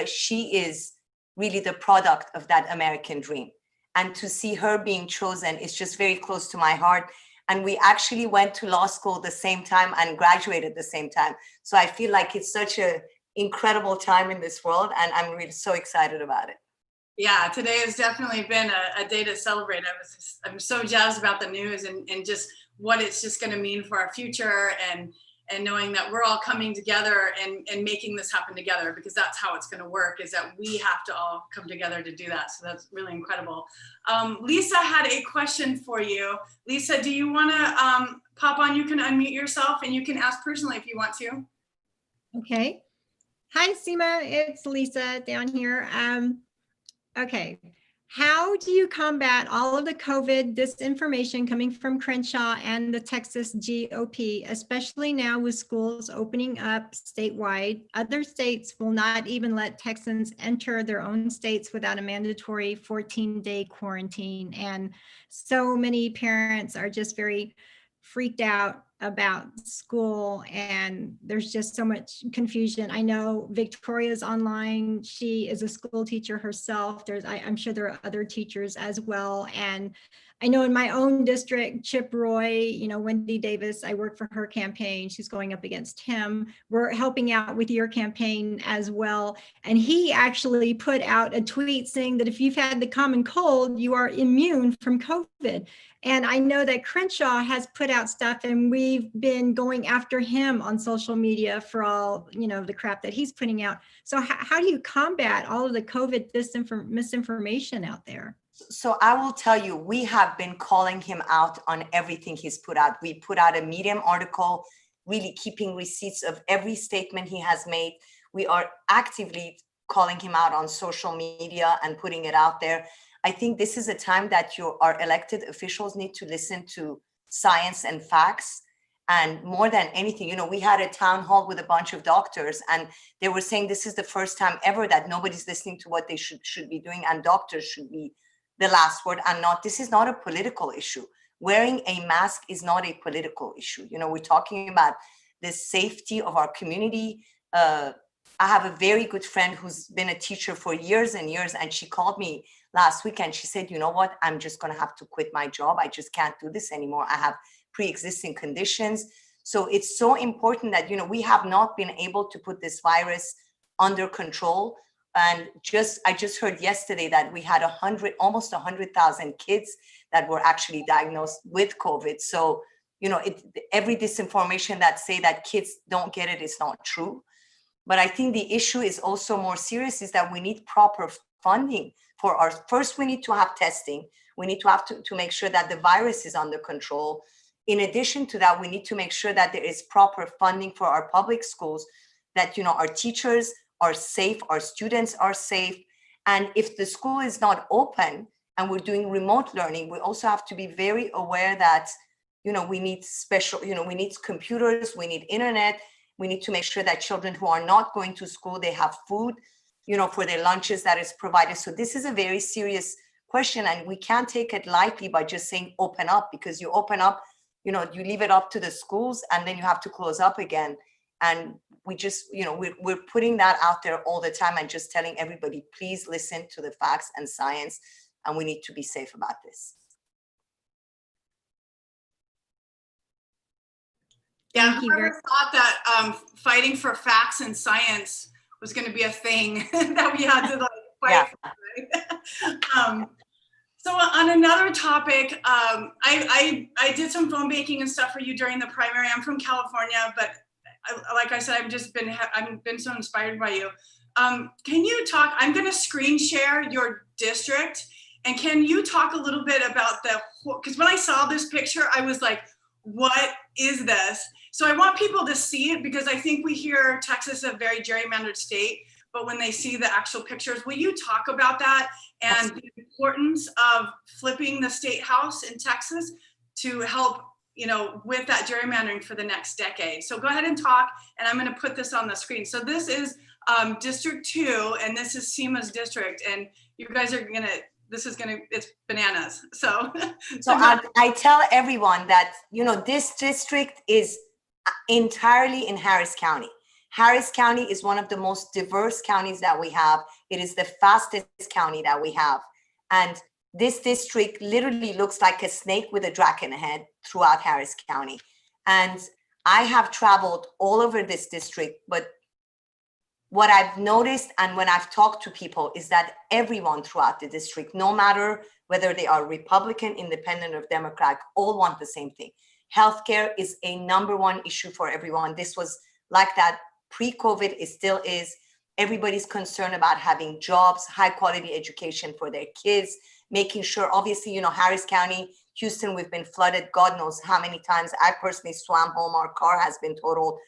she is really the product of that American dream. And to see her being chosen is just very close to my heart. And we actually went to law school the same time and graduated the same time. So I feel like it's such an incredible time in this world, and I'm really so excited about it. Yeah, today has definitely been a day to celebrate. I'm so jazzed about the news and just what it's just going to mean for our future, and knowing that we're all coming together and making this happen together, because that's how it's going to work, is that we have to all come together to do that. So that's really incredible. Lisa had a question for you. Lisa, do you want to pop on? You can unmute yourself and you can ask personally if you want to. Okay. Hi, Sima. It's Lisa down here. Okay. How do you combat all of the COVID disinformation coming from Crenshaw and the Texas GOP, especially now with schools opening up statewide? Other states will not even let Texans enter their own states without a mandatory 14-day quarantine. And so many parents are just very freaked out about school, and there's just so much confusion. I know Victoria's online. She is a school teacher herself. I'm sure there are other teachers as well. And I know in my own district, Chip Roy, Wendy Davis, I work for her campaign. She's going up against him. We're helping out with your campaign as well. And he actually put out a tweet saying that if you've had the common cold, you are immune from COVID. And I know that Crenshaw has put out stuff, and we've been going after him on social media for all, the crap that he's putting out. So how do you combat all of the COVID misinformation out there? So I will tell you, we have been calling him out on everything he's put out. We put out a Medium article, really keeping receipts of every statement he has made. We are actively calling him out on social media and putting it out there. I think this is a time that our elected officials need to listen to science and facts. And more than anything, we had a town hall with a bunch of doctors, and they were saying this is the first time ever that nobody's listening to what they should be doing, and doctors should be the last word, and this is not a political issue. Wearing a mask is not a political issue. We're talking about the safety of our community. I have a very good friend who's been a teacher for years and years, and she called me last week and she said, you know what, I'm just going to have to quit my job. I just can't do this anymore. I have pre-existing conditions. So it's so important that, we have not been able to put this virus under control. And I just heard yesterday that we had almost 100,000 kids that were actually diagnosed with COVID. So, every disinformation that say that kids don't get it is not true. But I think the issue is also more serious, is that we need proper funding for first we need to have testing. We need to have to make sure that the virus is under control. In addition to that, we need to make sure that there is proper funding for our public schools, that, our teachers are safe, our students are safe. And if the school is not open and we're doing remote learning, we also have to be very aware that, we need we need computers, we need internet, we need to make sure that children who are not going to school, they have food, for their lunches that is provided. So this is a very serious question, and we can't take it lightly by just saying open up, because you open up, you leave it up to the schools and then you have to close up again. And we just, we're putting that out there all the time and just telling everybody, please listen to the facts and science, and we need to be safe about this. Yeah, whoever thought that fighting for facts and science was going to be a thing that we had to fight for, right? So on another topic, I did some phone baking and stuff for you during the primary. I'm from California, but like I said, I've been so inspired by you. Can you talk? I'm going to screen share your district, and can you talk a little bit about because when I saw this picture, I was like, what is this? So I want people to see it, because I think we hear Texas a very gerrymandered state, but when they see the actual pictures, will you talk about that and the importance of flipping the state house in Texas to help, with that gerrymandering for the next decade? So go ahead and talk, and I'm going to put this on the screen. So this is District 2, and this is Sima's district, and you guys are going to, it's bananas. So I tell everyone that, this district is entirely in Harris County. Harris County is one of the most diverse counties that we have. It is the fastest county that we have. And this district literally looks like a snake with a dragon head throughout Harris County. And I have traveled all over this district, but what I've noticed and when I've talked to people is that everyone throughout the district, no matter whether they are Republican, Independent, or Democrat, all want the same thing. healthcare is a #1 issue for everyone. This was like that pre-COVID, it still is. Everybody's concerned about having jobs, high quality education for their kids, making sure, obviously, Harris County, Houston, we've been flooded, God knows how many times. I personally swam home, our car has been totaled,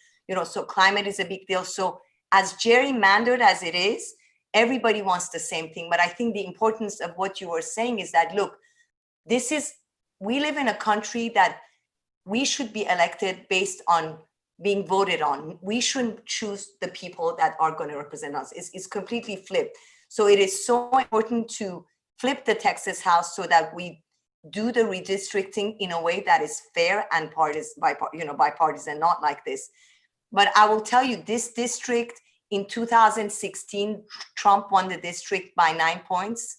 so climate is a big deal. So as gerrymandered as it is, everybody wants the same thing. But I think the importance of what you were saying is that, look, we live in a country that we should be elected based on being voted on. We shouldn't choose the people that are going to represent us. It's completely flipped. So it is so important to flip the Texas House so that we do the redistricting in a way that is fair and bipartisan, not like this. But I will tell you, this district in 2016, Trump won the district by 9 points.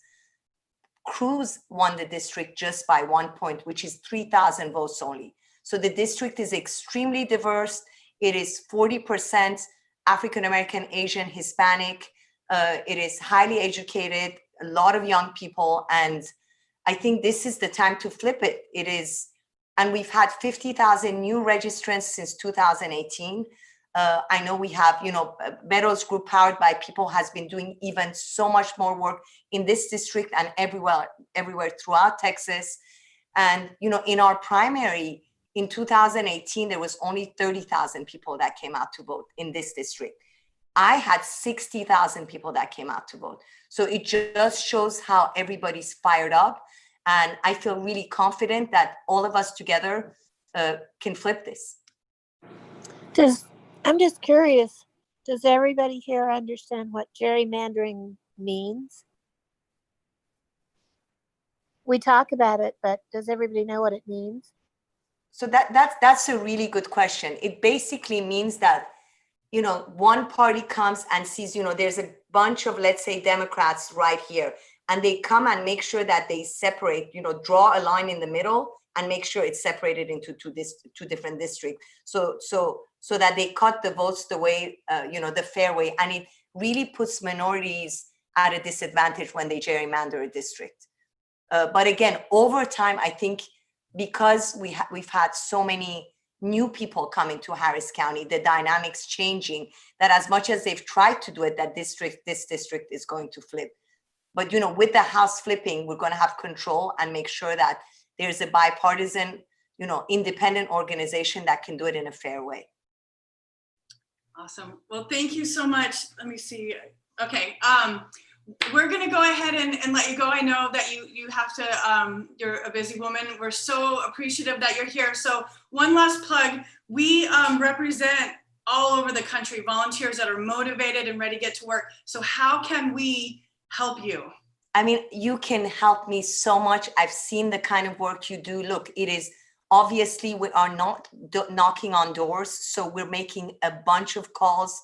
Cruz won the district just by 1 point, which is 3,000 votes only. So the district is extremely diverse. It is 40% African-American, Asian, Hispanic. It is highly educated, a lot of young people. And I think this is the time to flip it. It is, and we've had 50,000 new registrants since 2018. I know we have, Beddoes Group, powered by people, has been doing even so much more work in this district and everywhere throughout Texas. And, in our primary, in 2018, there was only 30,000 people that came out to vote in this district. I had 60,000 people that came out to vote. So it just shows how everybody's fired up. And I feel really confident that all of us together can flip this. I'm just curious, does everybody here understand what gerrymandering means? We talk about it, but does everybody know what it means? So that's a really good question. It basically means that, one party comes and sees, there's a bunch of, let's say, Democrats right here, and they come and make sure that they separate, draw a line in the middle and make sure it's separated into two different districts. So that they cut the votes the way, the fair way. And it really puts minorities at a disadvantage when they gerrymander a district. But again, over time, I think, because we've had so many new people coming to Harris County, the dynamics changing, that as much as they've tried to do it, this district is going to flip. But, with the House flipping, we're going to have control and make sure that there's a bipartisan, independent organization that can do it in a fair way. Awesome. Well, thank you so much. Let me see. Okay. We're going to go ahead and let you go. I know that you have to, you're a busy woman. We're so appreciative that you're here. So one last plug, we represent all over the country, volunteers that are motivated and ready to get to work. So how can we help you? I mean, you can help me so much. I've seen the kind of work you do. Look, it is obviously, we are not knocking on doors. So we're making a bunch of calls.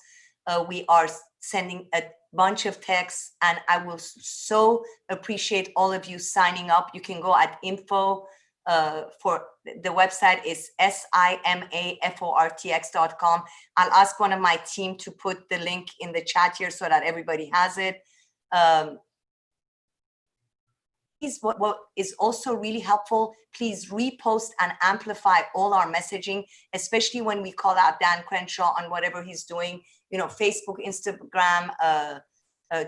We are sending a bunch of texts, and I will so appreciate all of you signing up. You can go at info for the website is simafortx.com. I'll ask one of my team to put the link in the chat here so that everybody has it. What is also really helpful, please repost and amplify all our messaging, especially when we call out Dan Crenshaw on whatever he's doing, Facebook, Instagram,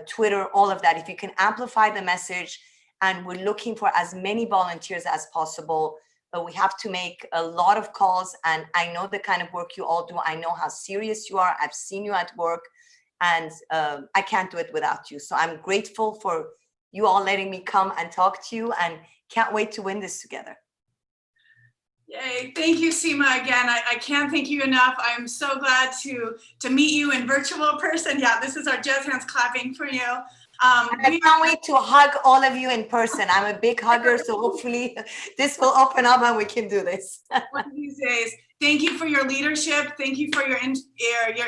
Twitter, all of that. If you can amplify the message, and we're looking for as many volunteers as possible. We have to make a lot of calls, and I know the kind of work you all do. I know how serious you are. I've seen you at work, and I can't do it without you. So I'm grateful for you all letting me come and talk to you, and can't wait to win this together. Yay, thank you, Sima, again. I can't thank you enough. I'm so glad to meet you in virtual person. Yeah, this is our jazz hands clapping for you. I can't wait to hug all of you in person. I'm a big hugger, so hopefully this will open up and we can do this. One of these days. Thank you for your leadership. Thank you for your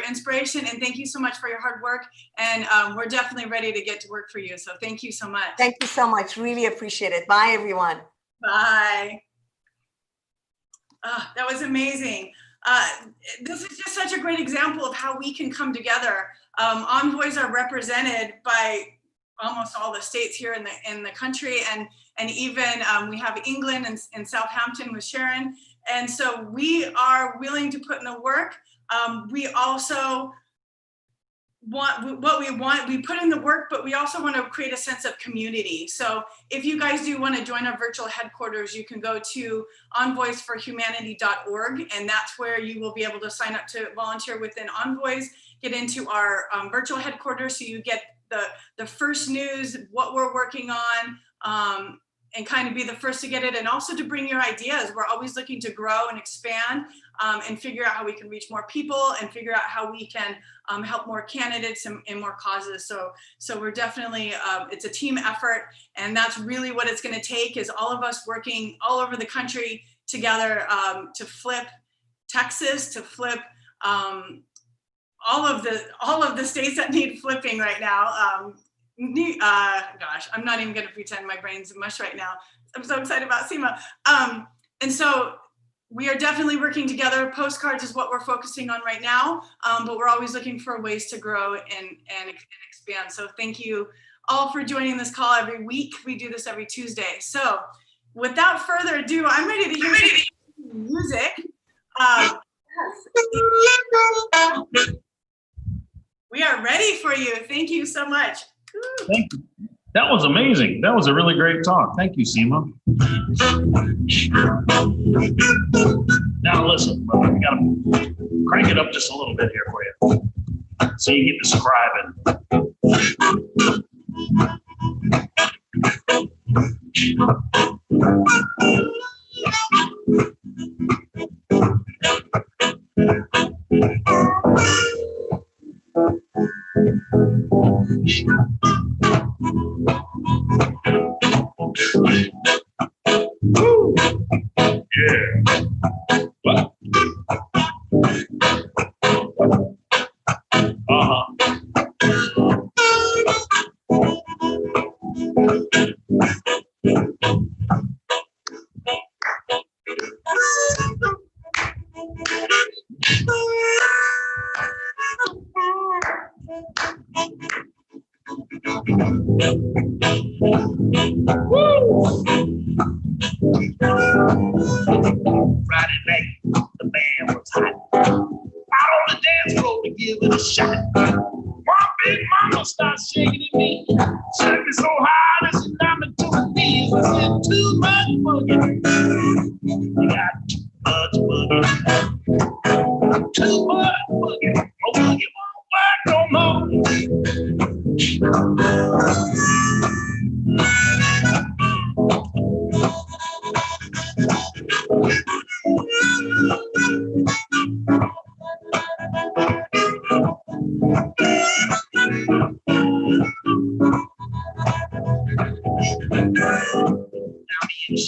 inspiration, and thank you so much for your hard work. And we're definitely ready to get to work for you. So thank you so much. Thank you so much. Really appreciate it. Bye, everyone. Bye. That was amazing. This is just such a great example of how we can come together. Envoys are represented by almost all the states here in the country, and even we have England and Southampton with Sharon. And so we are willing to put in the work. We also we put in the work, but we also want to create a sense of community. So if you guys do want to join our virtual headquarters, you can go to envoysforhumanity.org, and that's where you will be able to sign up to volunteer within Envoys, get into our virtual headquarters, so you get the first news, what we're working on, and kind of be the first to get it, and also to bring your ideas. We're always looking to grow and expand, and figure out how we can reach more people, and figure out how we can help more candidates and more causes. So we're definitely, it's a team effort, and that's really what it's gonna take, is all of us working all over the country together to flip Texas, to flip all of the states that need flipping right now. Gosh, I'm not even gonna pretend my brain's mush right now. I'm so excited about Sima. And so we are definitely working together. Postcards is what we're focusing on right now, but we're always looking for ways to grow and expand. So thank you all for joining this call every week. We do this every Tuesday. So without further ado, I'm ready to hear some music. We are ready for you. Thank you so much. Thank you. That was amazing. That was a really great talk. Thank you, Sima. Now listen, brother, we gotta crank it up just a little bit here for you, so you get describing. Friday night, the band was hot. Out on the dance floor to give it a shot. My big mama starts shaking at me. Shook me so hard that she knocked me to the knees. I said, too much boogie. You got too much boogie. Too much boogie. My boogie won't work no more.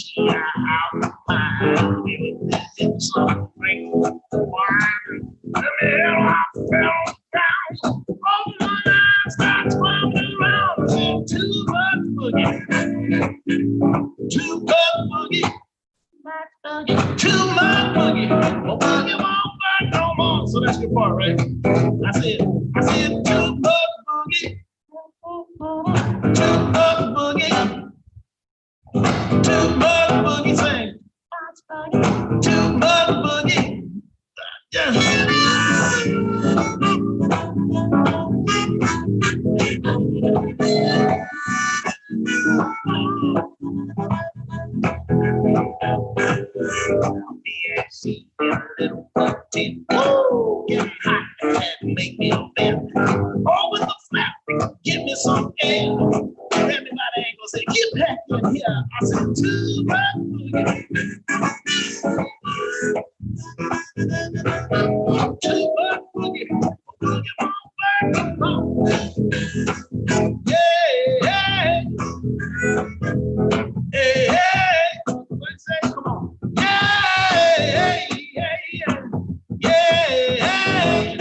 She out of mind. We were living some great wine. The middle I fell down. All my eyes got swimming around. And too much boogie. Too much boogie. Too much boogie. Well, boogie won't work no more. So that's your part, right? I said too much boogie. Too much boogie. Too much boogie, sing. Too much boogie. Yeah. BAC, get a little butty. Woo! Getting hot and make me a bend. Oh, with the flap, give me some air. Grab me by the ankle, say, get back in here. I said, too much boogie. Too much boogie. Boogie won't work no more. Yeah, yeah. Hey, hey. Let's say, come on. Yeah, hey, hey, yeah, hey.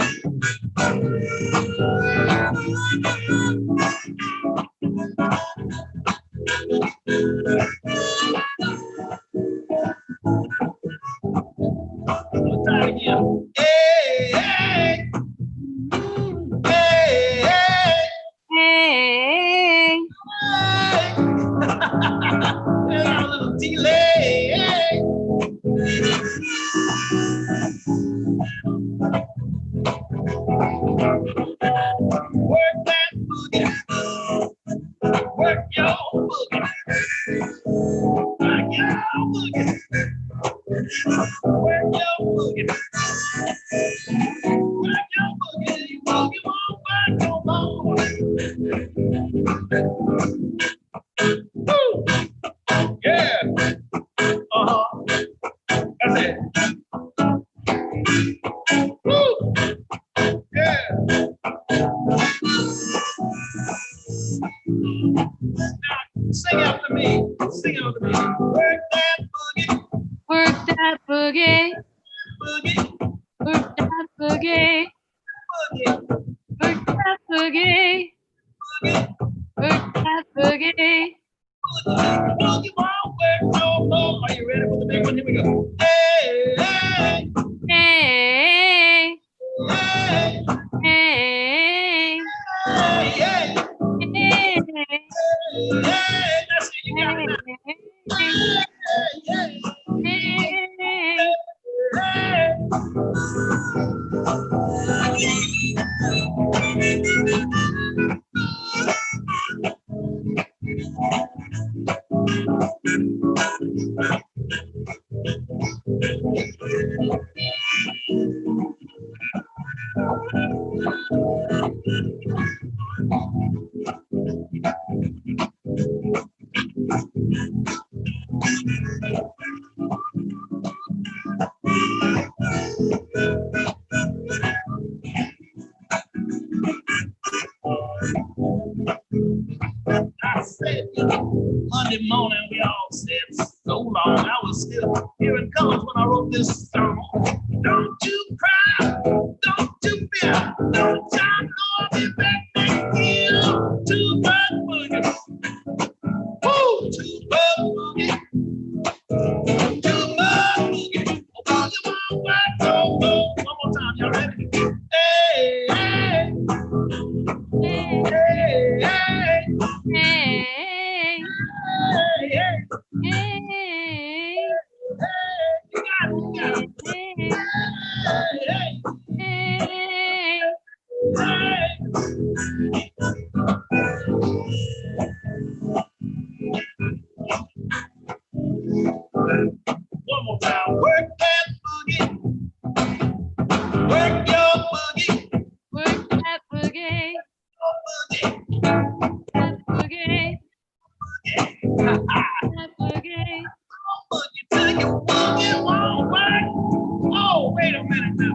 Yeah. That's it. Woo. Yeah. Now, sing after me. Sing after me. Work that boogie. Work that boogie. Boogie. Work that boogie. Boogie. Work that boogie. Work that boogie. Boogie won't work no more. Are you ready for the big one? Here we go. Hey, hey. Hey. Hey. Hey. Hey. Hey. Hey. That's it. You got it now. Hey. I said, Monday morning we all said so long. I was still hearing colors when I wrote this song. Don't you cry, don't you fear, don't y'all know I'll be back next year. Two bird boogie, woo, two bird boogie, two bird boogie. Oh, you want back no more. One more time, y'all ready? Hey, hey, hey, hey, hey. Hey. Hey, Hey. you got it, you got it. Hey. One more time. Work that boogie. Work your boogie. Work that boogie. That boogie. That boogie. Boogie till you boogie won't work. Oh, wait a minute now.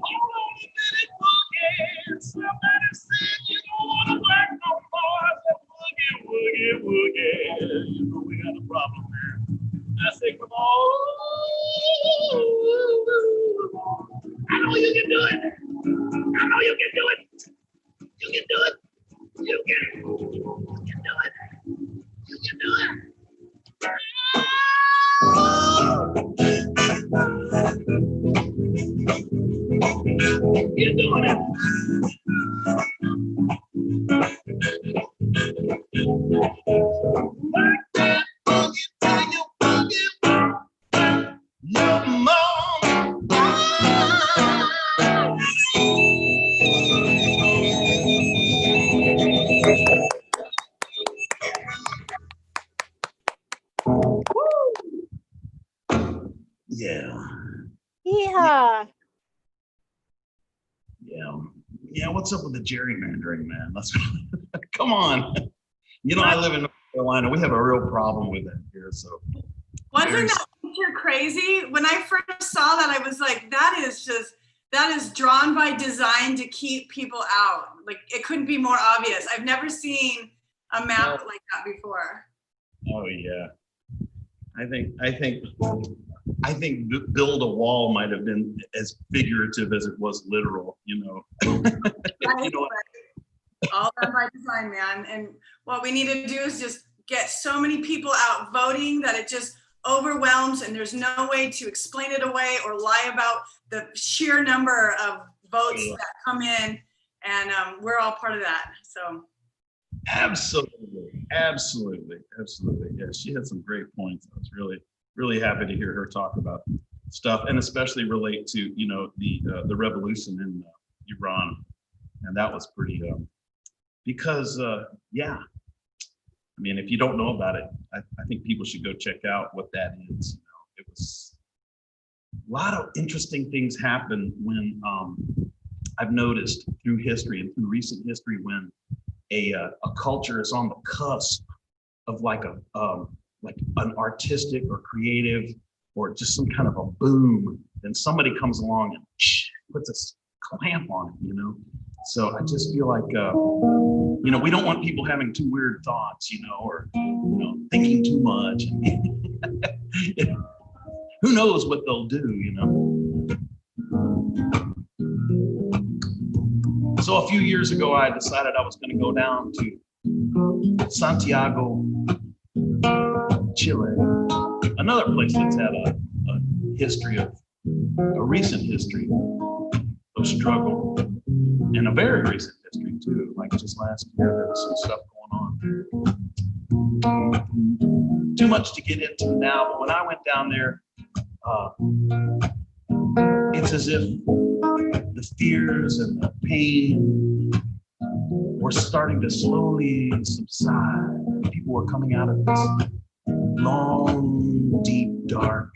Hold on a minute, boogie. Somebody said you don't want to work no more. I said, boogie, woogie, woogie. You know we got a problem there. I said, come on. I know you can do it. I know you can do it. You can do it. You can do it. You can do it. You're doing it. Work that boogie till you boogie. No more. Yeah. Yeehaw. Yeah. What's up with the gerrymandering, man? Let's come on. You know, I live in North Carolina. We have a real problem with that here. So Wasn't that picture crazy? When I first saw that, I was like, that is drawn by design to keep people out. Like, it couldn't be more obvious. I've never seen a map like that before. Oh yeah. I think build a wall might have been as figurative as it was literal, you know. Right? You know, all done by design, man. And what we need to do is just get so many people out voting that it just overwhelms, and there's no way to explain it away or lie about the sheer number of votes that come in. And we're all part of that. So absolutely. Yeah, she had some great points. I was really happy to hear her talk about stuff, and especially relate to, you know, the revolution in Iran. And that was pretty because yeah, I mean, if you don't know about it, I think people should go check out what that is. You know, it was a lot of interesting things happen when I've noticed through history and through recent history when a culture is on the cusp of like an artistic or creative or just some kind of a boom, then somebody comes along and puts a clamp on it, you know? So I just feel like, you know, we don't want people having too weird thoughts, you know, or, you know, thinking too much. Who knows what they'll do, you know? So a few years ago, I decided I was going to go down to Santiago, Chile, another place that's had a history of, a recent history of struggle, and a very recent history too. Like just last year, there was some stuff going on. Too much to get into now, but when I went down there, it's as if the fears and the pain were starting to slowly subside. People were coming out of this long, deep, dark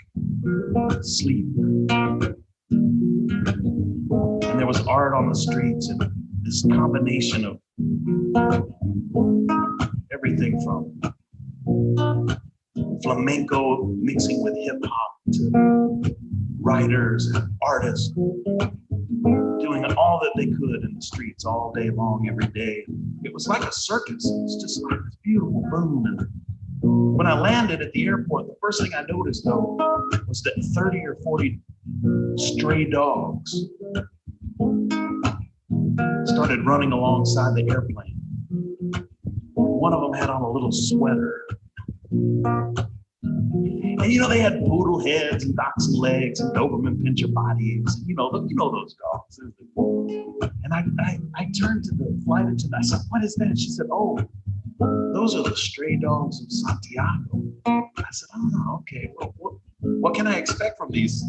sleep. And there was art on the streets and this combination of everything from flamenco mixing with hip hop to writers and artists doing all that they could in the streets all day long, every day. It was like a circus. It was just like this beautiful boom. And when I landed at the airport, the first thing I noticed though was that 30 or 40 stray dogs started running alongside the airplane. One of them had on a little sweater. And you know, they had poodle heads and dachshund legs and Doberman pinscher bodies. You know those dogs. And I turned to the flight attendant. I said, "What is that?" She said, "Oh, those are the stray dogs of Santiago." I said, "Oh, okay. Well, what can I expect from these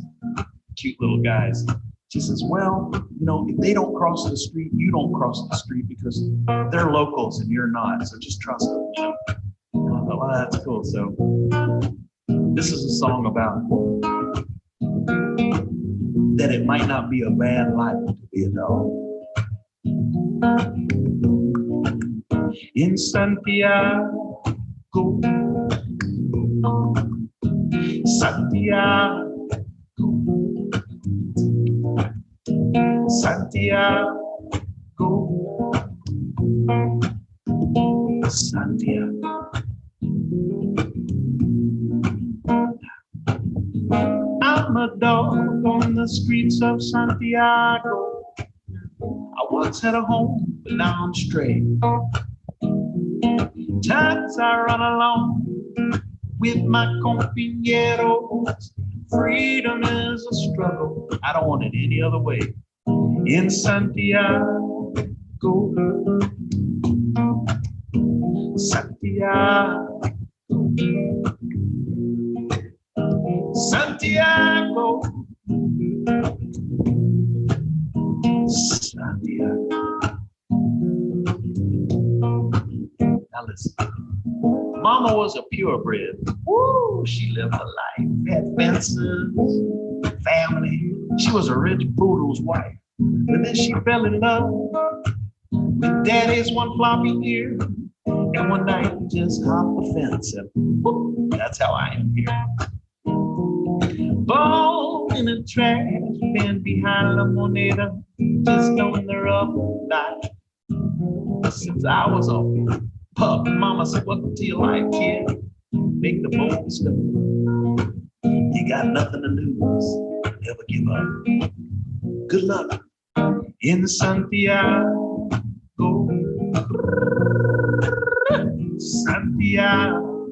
cute little guys?" She says, "Well, you know, if they don't cross the street, you don't cross the street because they're locals and you're not. So just trust them." You know? And I thought, well, that's cool. So this is a song about that it might not be a bad life to be a dog. In Santiago, Santiago, Santiago, Santiago. I'm a dog on the streets of Santiago. I once had a home, but now I'm stray. Times I run along with my compañeros. Freedom is a struggle. I don't want it any other way. In Santiago, Santiago, Santiago, Santiago. Now listen. Mama was a purebred. Woo, she lived her life. Had fences, family. She was a rich poodle's wife. But then she fell in love with daddy's one floppy ear. And one night just hopped the fence and whoop, that's how I am here. Born in a trash bin behind La Moneda, just knowing the rough life. Since I was a pup, Mama said, "Welcome to your life, kid. Make the bold step. You got nothing to lose. Never give up. Good luck in Santiago, Santiago,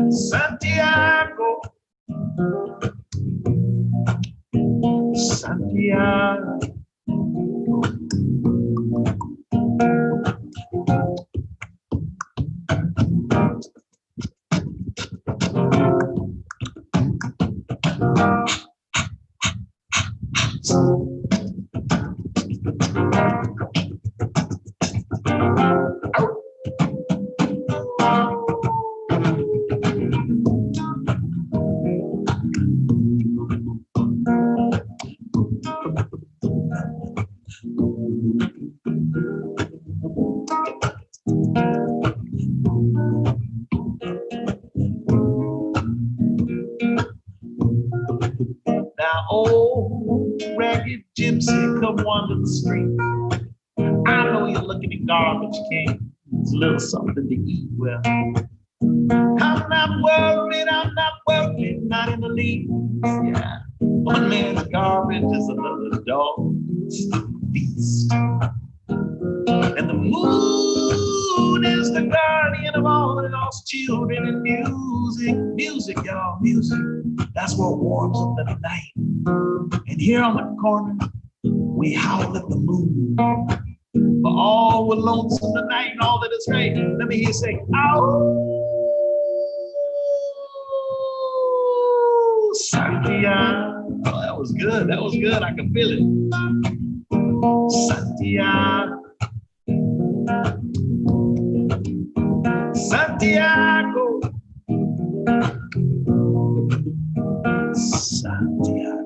Santiago, Santiago." Now, old ragged gypsy, come wander the street. I know you're looking at garbage can. It's a little something to eat. Well, I'm not worried, not in the least. Yeah, one man's garbage is another dog's feast. And the moon is the guardian of all the lost children, and music, y'all, music. That's what warms up the night. And here on the corner, we howl at the moon. For all we're lonesome tonight and all that is right. Let me hear you say, "Ow, Santiago." Oh, that was good. That was good. I can feel it. Santiago. Santiago. Santiago.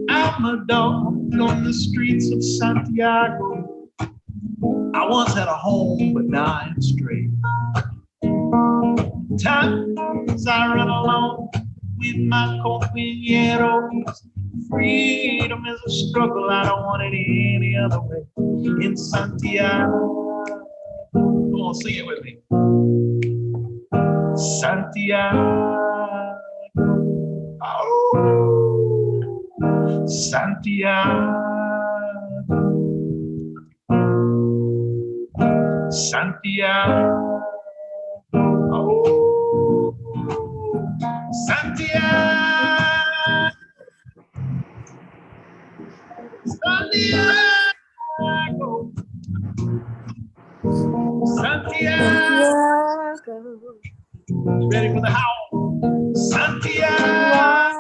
I'm a dog on the streets of Santiago. I once had a home, but now I'm straight. Times I run along with my compañeros. Freedom is a struggle, I don't want it any other way. In Santiago, come on, sing it with me. Santiago, oh, Santiago, Santiago, oh, Santiago, Santiago, Santiago. You ready for the howl? Santiago.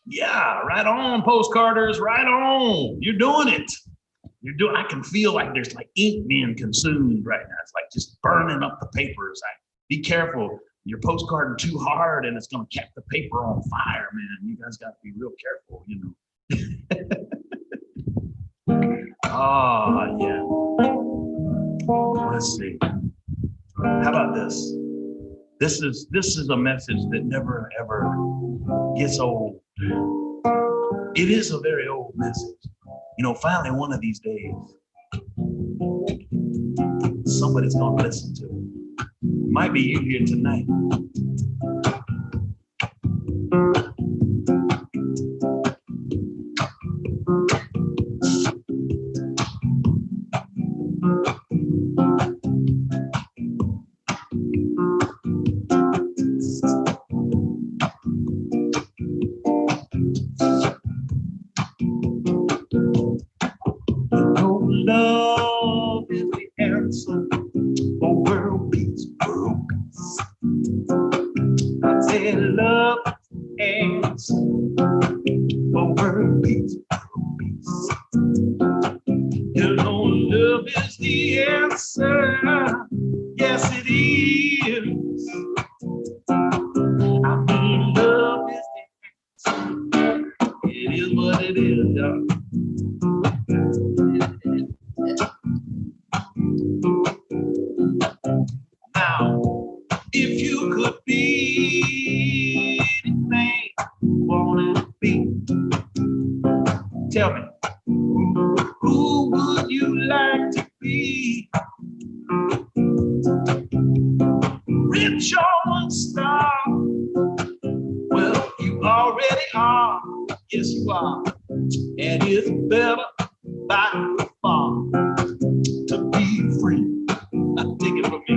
Yeah, right on, postcarders, right on. You're doing it. I can feel like there's like ink being consumed right now. It's like just burning up the papers. Be careful. You're postcarding too hard and it's gonna catch the paper on fire, man. You guys gotta be real careful, you know. Oh, yeah. Let's see. How about this? This is a message that never ever gets old. It is a very old message. You know, finally one of these days, somebody's gonna listen to it. Might be you here tonight. Love is the answer for world peace, world peace. I say love is the answer for world peace, world peace. You know love is the answer, yeah. Yes, it is. I mean, love is the answer. It is what it is, y'all. Now, if you could be anything you wanted to be, tell me, who would you like to be? Rich or a star? Well, you already are. Yes, you are. And it's better by far to be free. Take it from me.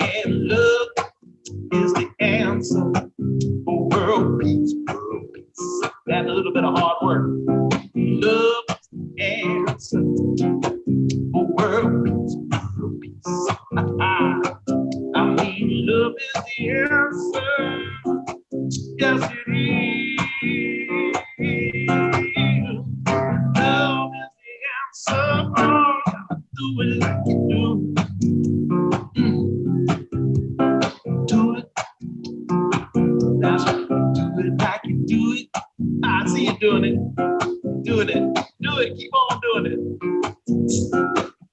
And love is the answer for world peace, world peace. That's a little bit of hard work. Love is the answer for world peace, world peace. I mean, love is the answer. Yes, it is. Love is the answer. Oh, do it like you do. Do it. That's right. Do it like you do it. I see you doing it. Doing it. Do it. Keep on doing it.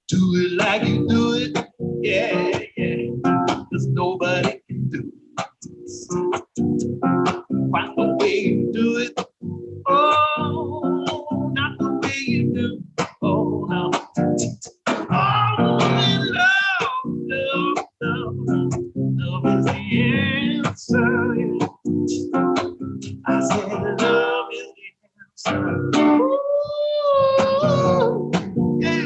Do it like you do it. Yeah, yeah. There's nobody can do it. Quite the way you do it. Oh, not the way you do. Oh, no. Oh, and love, love is the answer. I said love is the answer. Ooh, yeah.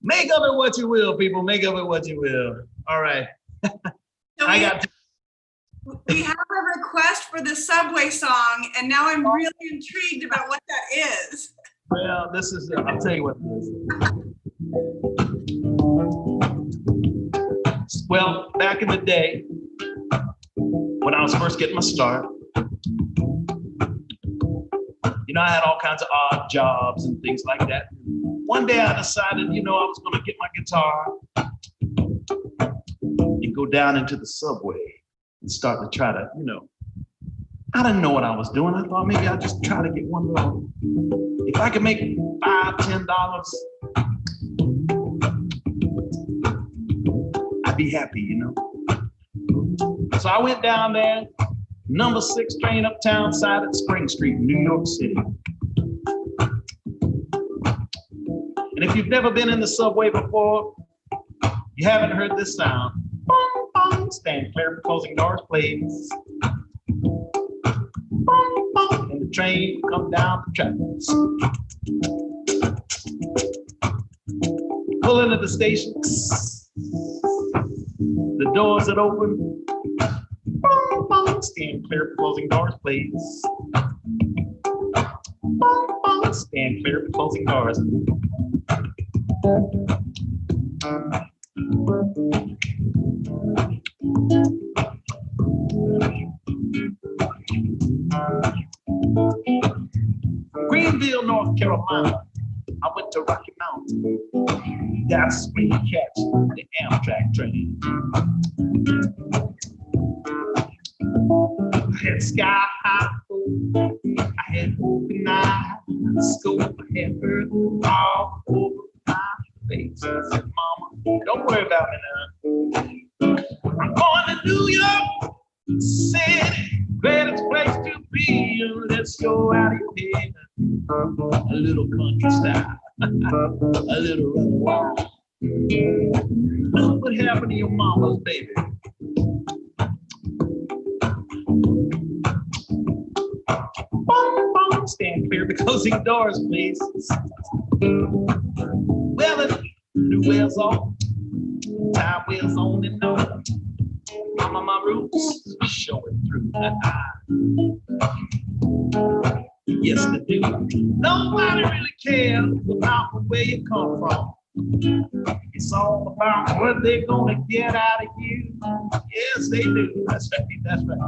Make of it what you will, people. Make of it what you will. All right. We have a request for the Subway song, and now I'm really intrigued about what that is. Well, this is, I'll tell you what it is. Well, back in the day, when I was first getting my start, you know, I had all kinds of odd jobs and things like that. One day I decided, you know, I was going to get my guitar and go down into the subway and start to try to, you know, I didn't know what I was doing. I thought maybe I'd just try to get one little, if I could make $5, $10, I'd be happy, you know. So I went down there, number 6 train uptown side at Spring Street, New York City. And if you've never been in the subway before, you haven't heard this sound. Bong, bong, stand clear for closing doors, please. Bong, bong, and the train will come down the tracks. Pull into the station. The doors that open. Bong, bong, stand clear for closing doors, please. Bong, bong, stand clear for closing doors. Greenville, North Carolina. I went to Rocky Mountain. That's when you catch the Amtrak train. I had sky high, I had open eyes, scope, I had earth all over my face. I said, Mama, don't worry about me now. I'm going to New York City, greatest place to be. Let's go out of here. A little country style, a little run wild. Look what happened to your mama's baby. Bong, bong, stand clear of the closing doors, please. Well, the new wheels on, time wheels on and on. Mama, my roots showing through. Yes, they do. Nobody really cares about where you come from. It's all about what they're gonna get out of you. Yes, they do. That's right. That's right.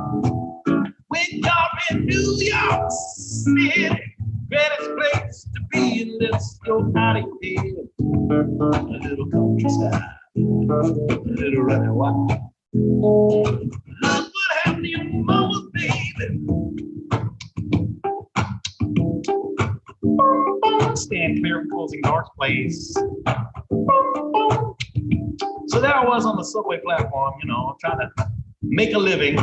When you're in New York City, greatest place to be, and let's go out of here. A little countryside, a little running wild. Look what happened to your mama, baby. Stand clear of closing doors, please. So there I was on the subway platform, you know, trying to make a living.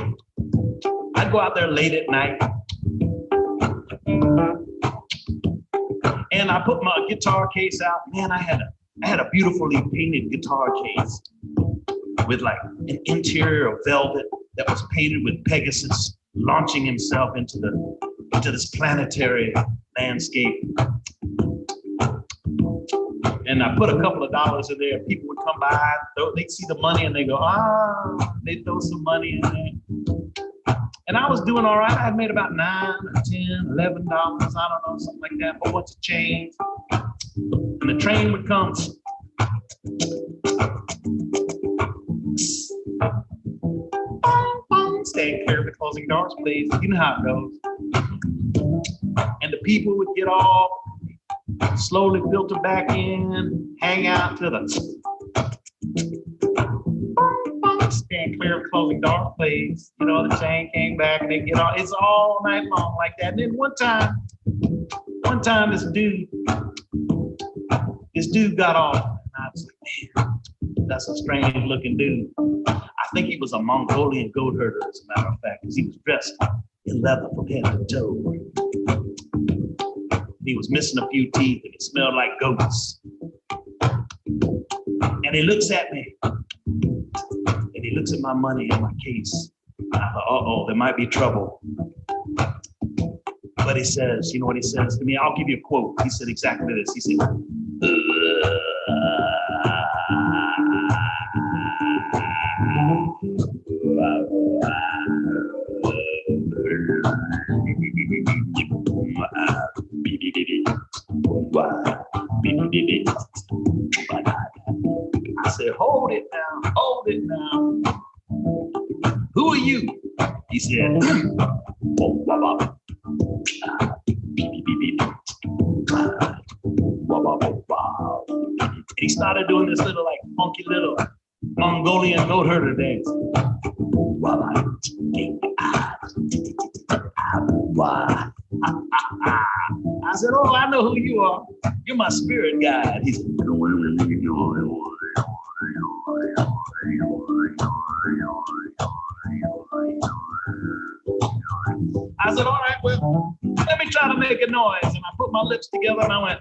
I'd go out there late at night, and I put my guitar case out. Man, I had a beautifully painted guitar case with like an interior of velvet that was painted with Pegasus launching himself into this planetary landscape. And I put a couple of dollars in there. People would come by, they'd see the money and they go, they'd throw some money in there. And I was doing all right. I had made about $9 or $10, $11, I don't know, something like that, but once it changed. And the train would come. Stay clear of the closing doors, please. You know how it goes. And the people would get off, slowly filter back in, hang out to the stand clear of closing doors, please. You know, the train came back and they get off. It's all night long like that. And then one time this dude got off. And I was like, man, that's a strange looking dude. I think he was a Mongolian goat herder, as a matter of fact, because he was dressed in leather from head to toe. He was missing a few teeth and he smelled like goats. And he looks at me and he looks at my money in my case. And I thought, uh-oh, there might be trouble. But he says, you know what he says to me? I'll give you a quote. He said exactly this. He said, I said, hold it now, hold it now. Who are you? He said, and he started doing this little like funky little Mongolian goat herder dance. I said, oh, I know who you are. You're my spirit guide. He said, I said, all right, well, let me try to make a noise. And I put my lips together and I went,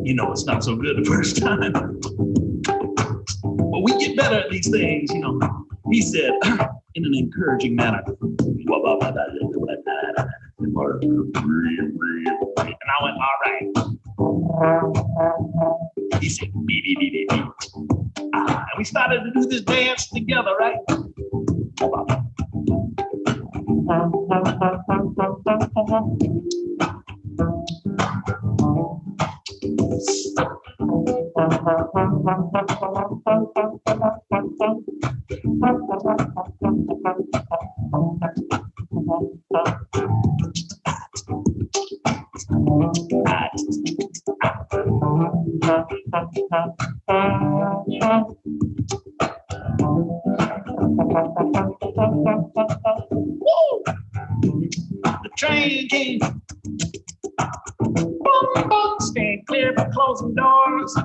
you know, it's not so good the first time. But we get better at these things, you know. He said, in an encouraging manner, and I went, all right. He said, beep, beep, beep, beep, beep. And we started to do this dance together, right? The train came. Stand clear for closing doors.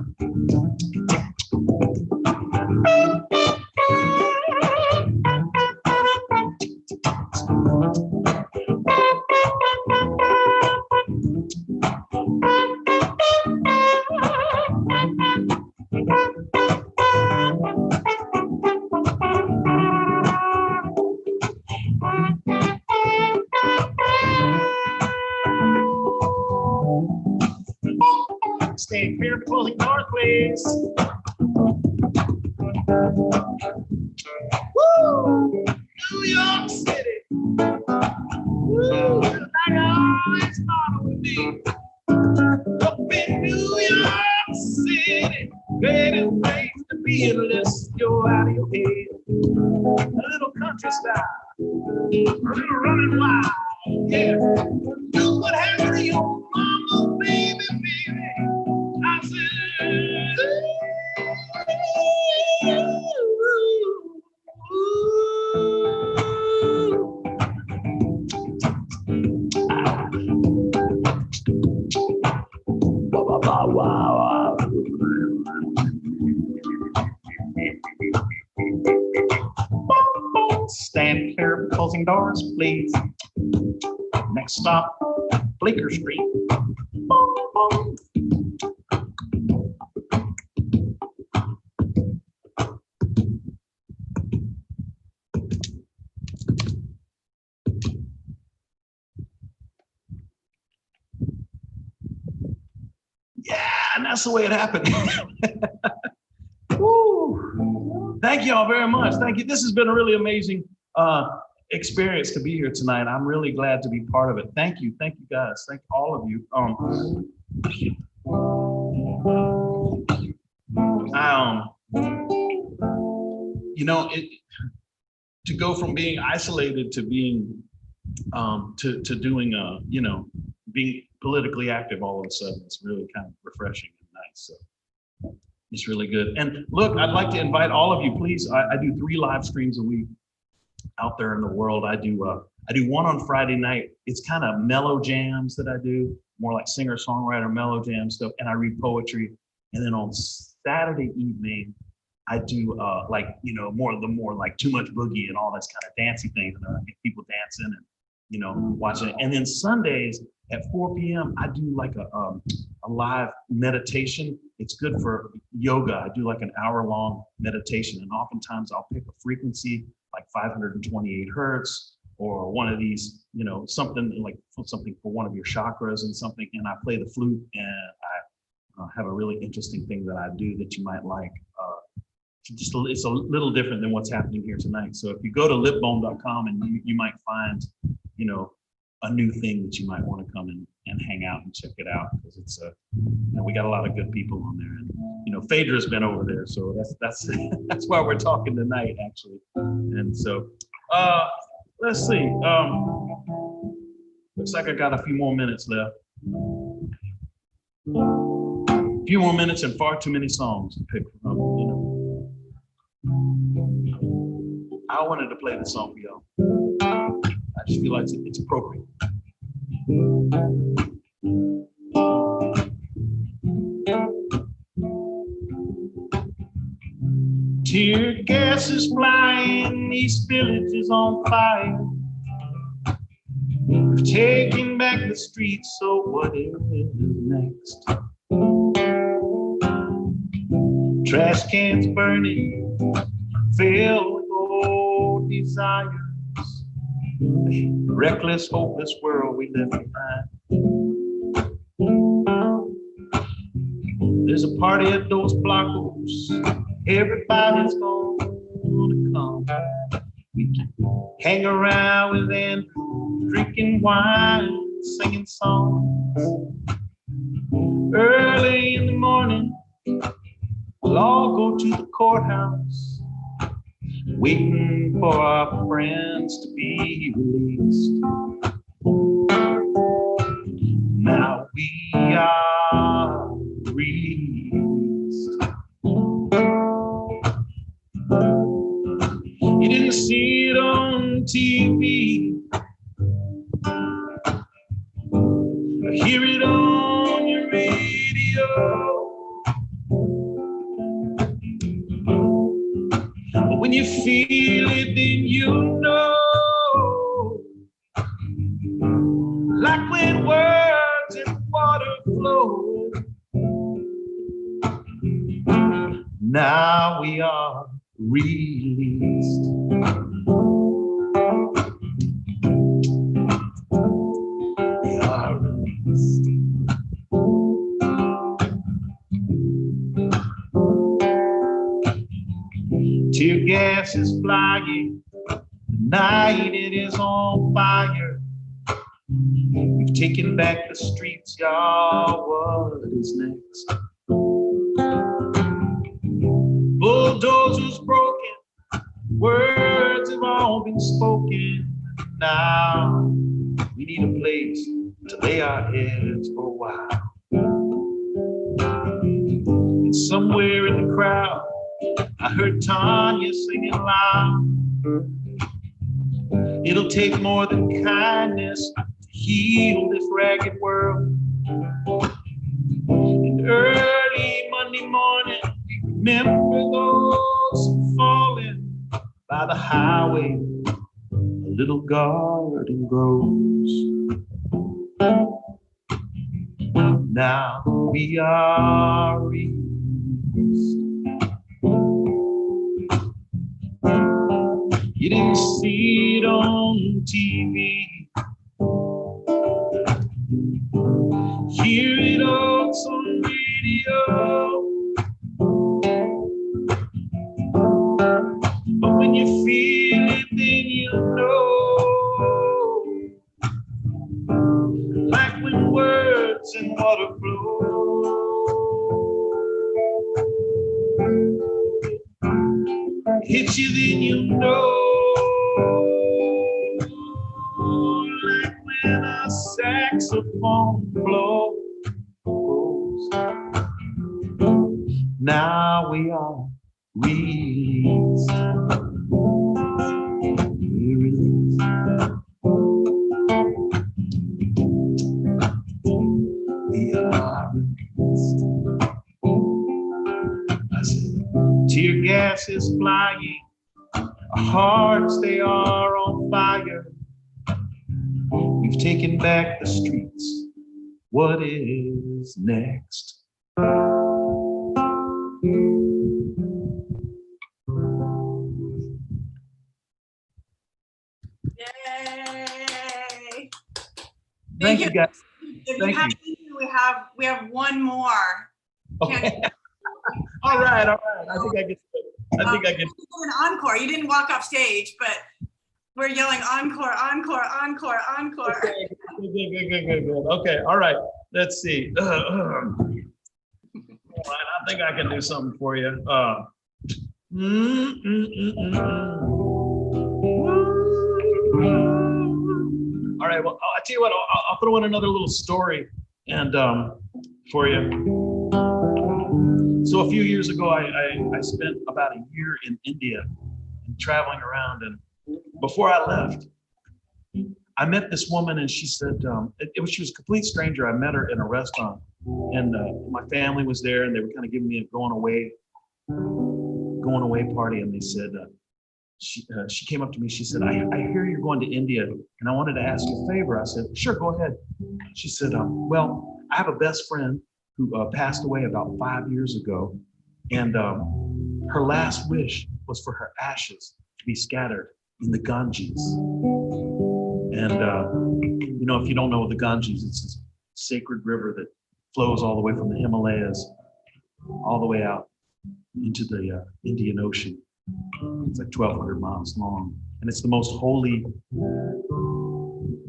Stay clear of closing doors, please. Woo! New York City. Woo! Like I always thought it would be. Up in New York City. Greatest place to be unless you're out of your head. A little country style. A little running wild. Yeah. Do what happened to your mama, baby, baby. I said, stand clear of closing doors, please. Next stop, Bleecker Street. Yeah, and that's the way it happened. Woo. Thank you all very much. Thank you. This has been a really amazing experience to be here tonight. I'm really glad to be part of it. Thank you guys. Thank all of you. You know, to go from being isolated to being to doing you know, being politically active all of a sudden, it's really kind of refreshing and nice. So it's really good. And look, I'd like to invite all of you, please. I do 3 live streams a week out there in the world. I do one on Friday night. It's kind of mellow jams that I do, more like singer-songwriter mellow jam stuff, and I read poetry. And then on Saturday evening, I do like, you know, more like Too Much Boogie and all this kind of dancey things, and I get people dancing and, you know, watching it. And then Sundays at 4 p.m. I do like a live meditation. It's good for yoga. I do like an hour-long meditation, and oftentimes I'll pick a frequency like 528 hertz or one of these, you know, something for one of your chakras and something, and I play the flute, and I have a really interesting thing that I do that you might like. It's a little different than what's happening here tonight. So if you go to lipbone.com, and you might find, you know, a new thing that you might want to come and hang out and check it out, because it's you know, we got a lot of good people on there, and you know, Phaedra's been over there, so that's that's why we're talking tonight, actually. And so let's see. Looks like I got a few more minutes left. A few more minutes and far too many songs to pick from, you know. I wanted to play this song for y'all. I just feel like it's appropriate. Tear gas is flying, East Village is on fire. We've taken back the streets, so what is next? Trash cans burning, filled with old desires. Reckless, hopeless world we left behind. There's a party at those blockos. Everybody's gonna come. We can hang around with them, drinking wine, singing songs. Early in the morning, we'll all go to the courthouse, waiting for our friends to be released. Now we are released. You didn't see it on TV, or hear it on your radio. But when you feel it, then you know. Like when words and water flow. Now we are released. We are released. Tear gas is flying, the night it is on fire. We've taken back the streets, y'all, what is next? Bulldozers broken, words have all been spoken. Now we need a place to lay our heads for a while. And somewhere in the crowd, I heard Tanya singing loud. It'll take more than kindness to heal this ragged world. And early Monday morning, remember those who fallen by the highway. A little garden grows. Now we are released. You didn't see it on TV, hear it on some radio. But when you feel it, then you know. Like when words and water flow. Hit you, then you know. Like when a saxophone blows. Now we are released. We're released. We are released. I said, tear gas is flying, our hearts they are on fire. We've taken back the streets. What is next? Yay! Thank you, guys. If Thank you have you. we have one more. Okay. All right. I think I get. An encore. You didn't walk off stage, but we're yelling encore, encore, encore, encore. Okay. Good. Okay. All right. Let's see. All right, I think I can do something for you. All right. Well, I'll tell you what. I'll throw in another little story and for you. So a few years ago, I spent about a year in India and traveling around. And before I left, I met this woman, and she said, she was a complete stranger. I met her in a restaurant, and my family was there, and they were kind of giving me a going away going away party, and they said, she came up to me, she said, I hear you're going to India, and I wanted to ask you a favor. I said, sure, go ahead. She said, well, I have a best friend who passed away about 5 years ago, and her last wish was for her ashes to be scattered in the Ganges. And, you know, if you don't know the Ganges, it's this sacred river that flows all the way from the Himalayas all the way out into the Indian Ocean. It's like 1,200 miles long. And it's the most holy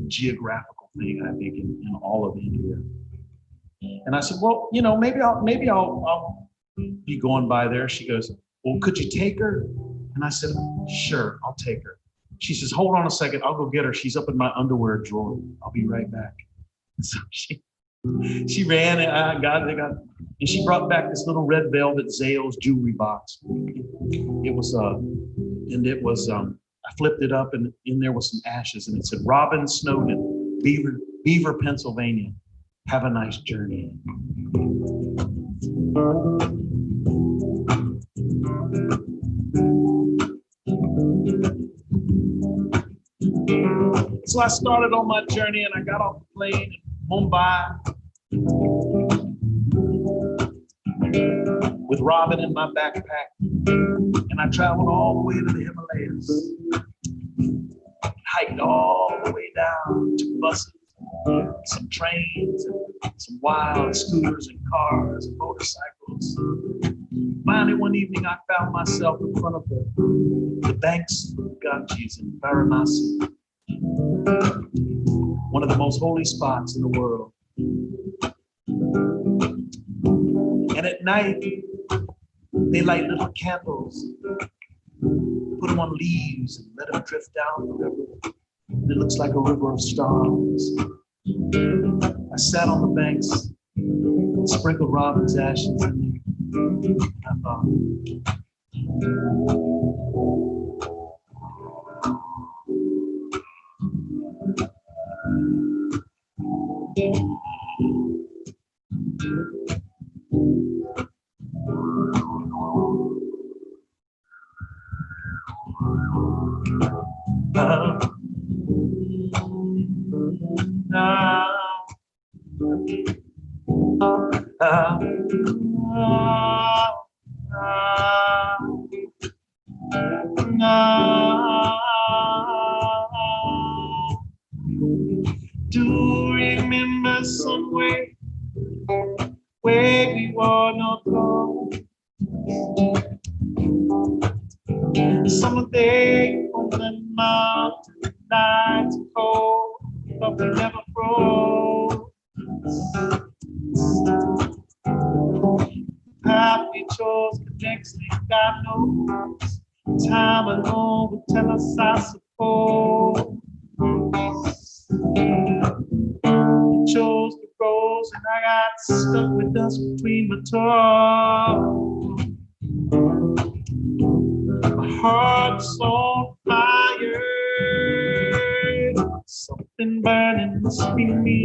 geographical thing, I think, in all of India. And I said, well, you know, maybe I'll be going by there. She goes, well, could you take her? And I said, sure, I'll take her. She says, hold on a second, I'll go get her. She's up in my underwear drawer. I'll be right back. And so she ran and I got it, and she brought back this little red velvet Zales jewelry box. It was I flipped it up, and in there was some ashes, and it said, Robin Snowden, Beaver, Pennsylvania. Have a nice journey. So I started on my journey, and I got off the plane in Mumbai with Robin in my backpack, and I traveled all the way to the Himalayas, hiked all the way down, took buses, some trains, and some wild scooters and cars and motorcycles. Finally, one evening, I found myself in front of the banks of Ganges in Varanasi, one of the most holy spots in the world. And at night, they light little candles, put them on leaves and let them drift down the river. And it looks like a river of stars. I sat on the banks, sprinkled Robin's ashes in there. I thought, do remember somewhere where we were not gone. Summer day on the mountain, nights cold, but we never froze. Path we chose, the next thing God knows, time alone will tell us, I suppose. Chose the rose and I got stuck with dust between my toes. My heart's on fire, something burning must be me.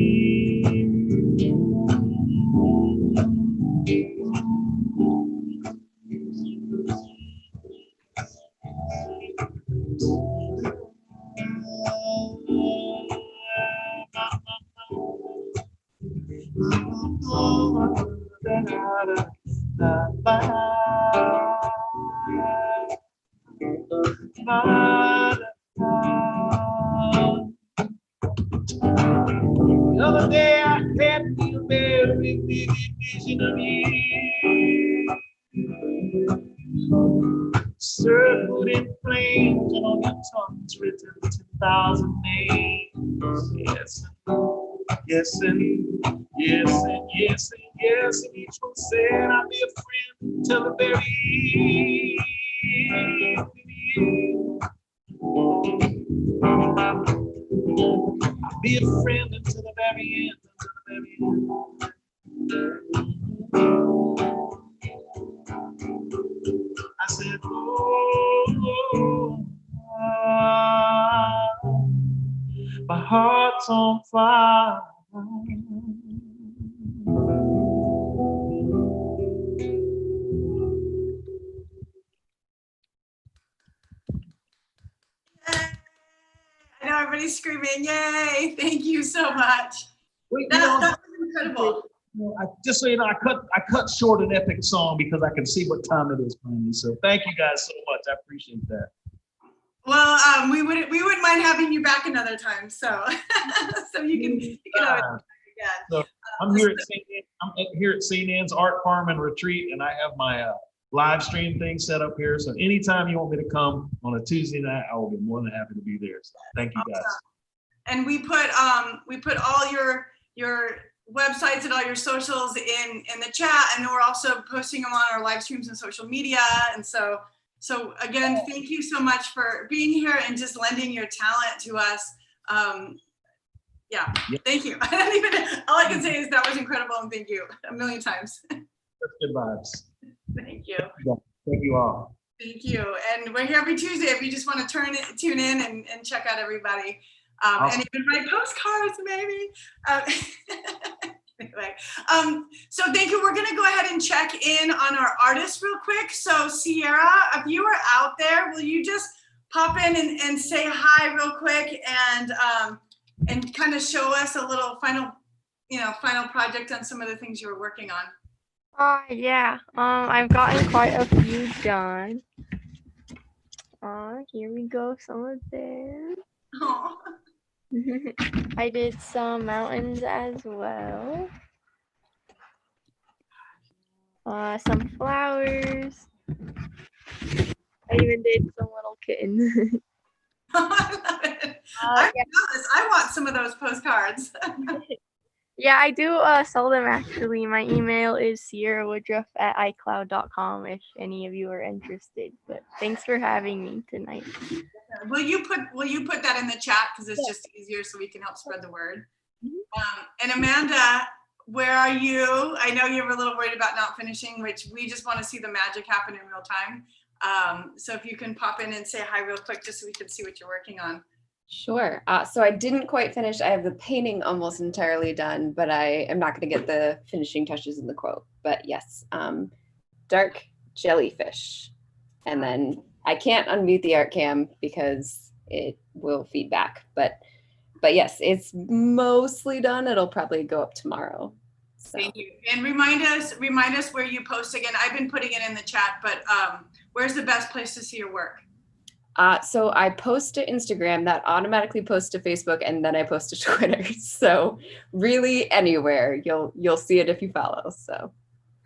The other day I had a very vivid vision of you, circled in flames, and on your tongues written 10,000 names. Yes, and yes, and yes, and yes, and each one said I'll be a friend till the very end. I'll be a friend until the very end, until the very end. I said, my heart's on fire. everybody's screaming, yay, thank you so much. Wait, That was incredible. Just so you know, I cut short an epic song because I can see what time it is finally. So thank you guys so much. I appreciate that. Well, we wouldn't mind having you back another time. So so you can always do it again. So I'm here at St. Anne's Art Farm and Retreat, and I have my live stream thing set up here. So anytime you want me to come on a Tuesday night, I will be more than happy to be there. So thank you guys. And we put all your websites and all your socials in the chat, and then we're also posting them on our live streams and social media. And so again, thank you so much for being here and just lending your talent to us. Yeah, thank you. All I can say is that was incredible, and thank you a million times. That's good vibes. Thank you. Thank you all. Thank you. And we're here every Tuesday if you just want to tune in and check out everybody. And even write postcards, maybe. Anyway, so thank you. We're going to go ahead and check in on our artists real quick. So Sierra, if you are out there, will you just pop in and say hi real quick and kind of show us a little final project on some of the things you were working on? Yeah. I've gotten quite a few done. Here we go. Some of them. Oh. I did some mountains as well. Some flowers. I even did some little kittens. I love it. I want some of those postcards. Yeah, I do sell them actually. My email is sierrawoodruff@icloud.com if any of you are interested. But thanks for having me tonight. Will you put that in the chat, because it's just easier so we can help spread the word. And Amanda, where are you? I know you were a little worried about not finishing, which we just want to see the magic happen in real time. So if you can pop in and say hi real quick, just so we can see what you're working on. Sure. So I didn't quite finish. I have the painting almost entirely done, but I am not going to get the finishing touches in the quote. But yes, dark jellyfish. And then I can't unmute the art cam because it will feed back. But yes, it's mostly done. It'll probably go up tomorrow. So. Thank you. And remind us where you post again. I've been putting it in the chat, but where's the best place to see your work? So I post to Instagram, that automatically posts to Facebook, and then I post to Twitter. So really anywhere, you'll see it if you follow. So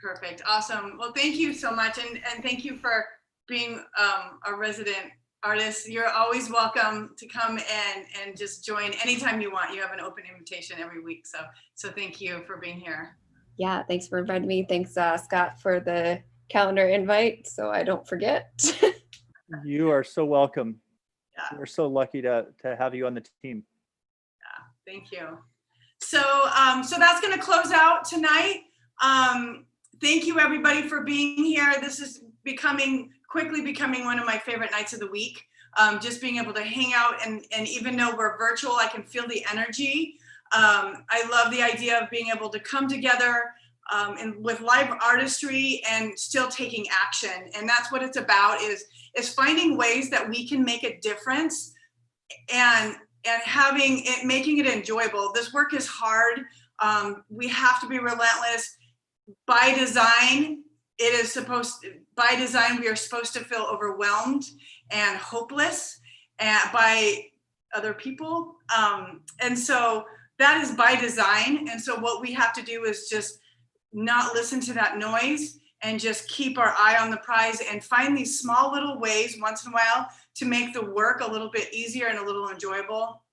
perfect. Awesome. Well, thank you so much. And thank you for being a resident artist. You're always welcome to come and just join anytime you want. You have an open invitation every week. So thank you for being here. Yeah, thanks for inviting me. Thanks, Scott, for the calendar invite so I don't forget. You are so welcome. Yeah. We're so lucky to have you on the team. Yeah, thank you. So that's going to close out tonight. Thank you everybody for being here. This is quickly becoming one of my favorite nights of the week. Just being able to hang out and even though we're virtual, I can feel the energy. I love the idea of being able to come together and with live artistry and still taking action. And that's what it's about, is finding ways that we can make a difference and making it enjoyable. This work is hard. We have to be relentless. By design, by design, we are supposed to feel overwhelmed and hopeless by other people. And so that is by design. And so what we have to do is just not listen to that noise and just keep our eye on the prize and find these small little ways once in a while to make the work a little bit easier and a little enjoyable.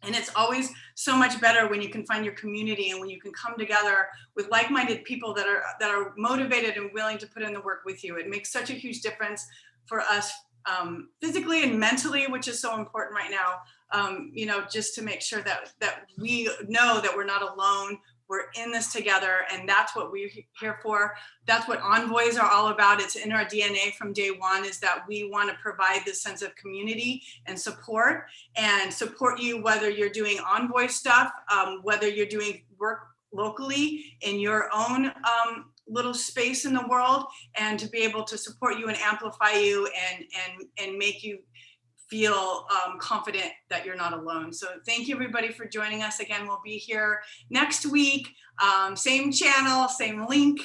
And it's always so much better when you can find your community and when you can come together with like-minded people that are motivated and willing to put in the work with you. It makes such a huge difference for us physically and mentally, which is so important right now. Just to make sure that we know that we're not alone. We're in this together, and that's what we're here for. That's what Envoys are all about. It's in our DNA from day one, is that we want to provide this sense of community and support you, whether you're doing Envoy stuff, whether you're doing work locally in your own little space in the world, and to be able to support you and amplify you and make you feel confident that you're not alone. So thank you everybody for joining us again. We'll be here next week, same channel, same link.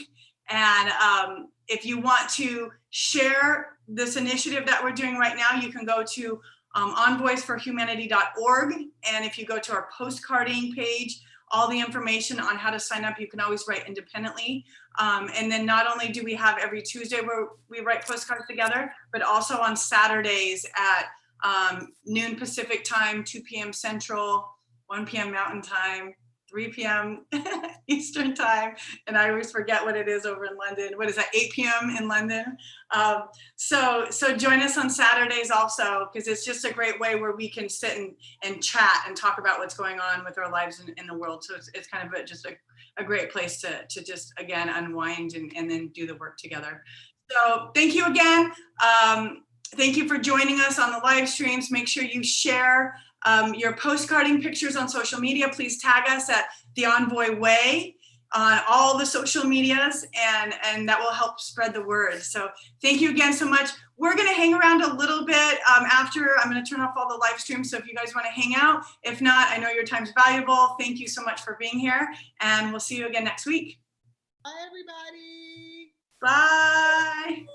And if you want to share this initiative that we're doing right now, you can go to envoysforhumanity.org. And if you go to our postcarding page, all the information on how to sign up, you can always write independently. And then not only do we have every Tuesday where we write postcards together, but also on Saturdays at noon Pacific time, 2 p.m. Central, 1 p.m. Mountain time, 3 p.m. Eastern time. And I always forget what it is over in London. What is that, 8 p.m. in London? So join us on Saturdays also, because it's just a great way where we can sit and chat and talk about what's going on with our lives in the world. So it's kind of just a great place to just, again, unwind and then do the work together. So thank you again. Thank you for joining us on the live streams. Make sure you share your postcarding pictures on social media. Please tag us at The Envoy Way on all the social medias, and that will help spread the word. So thank you again so much. We're gonna hang around a little bit after. I'm gonna turn off all the live streams, so if you guys wanna hang out. If not, I know your time's valuable. Thank you so much for being here, and we'll see you again next week. Bye, everybody. Bye.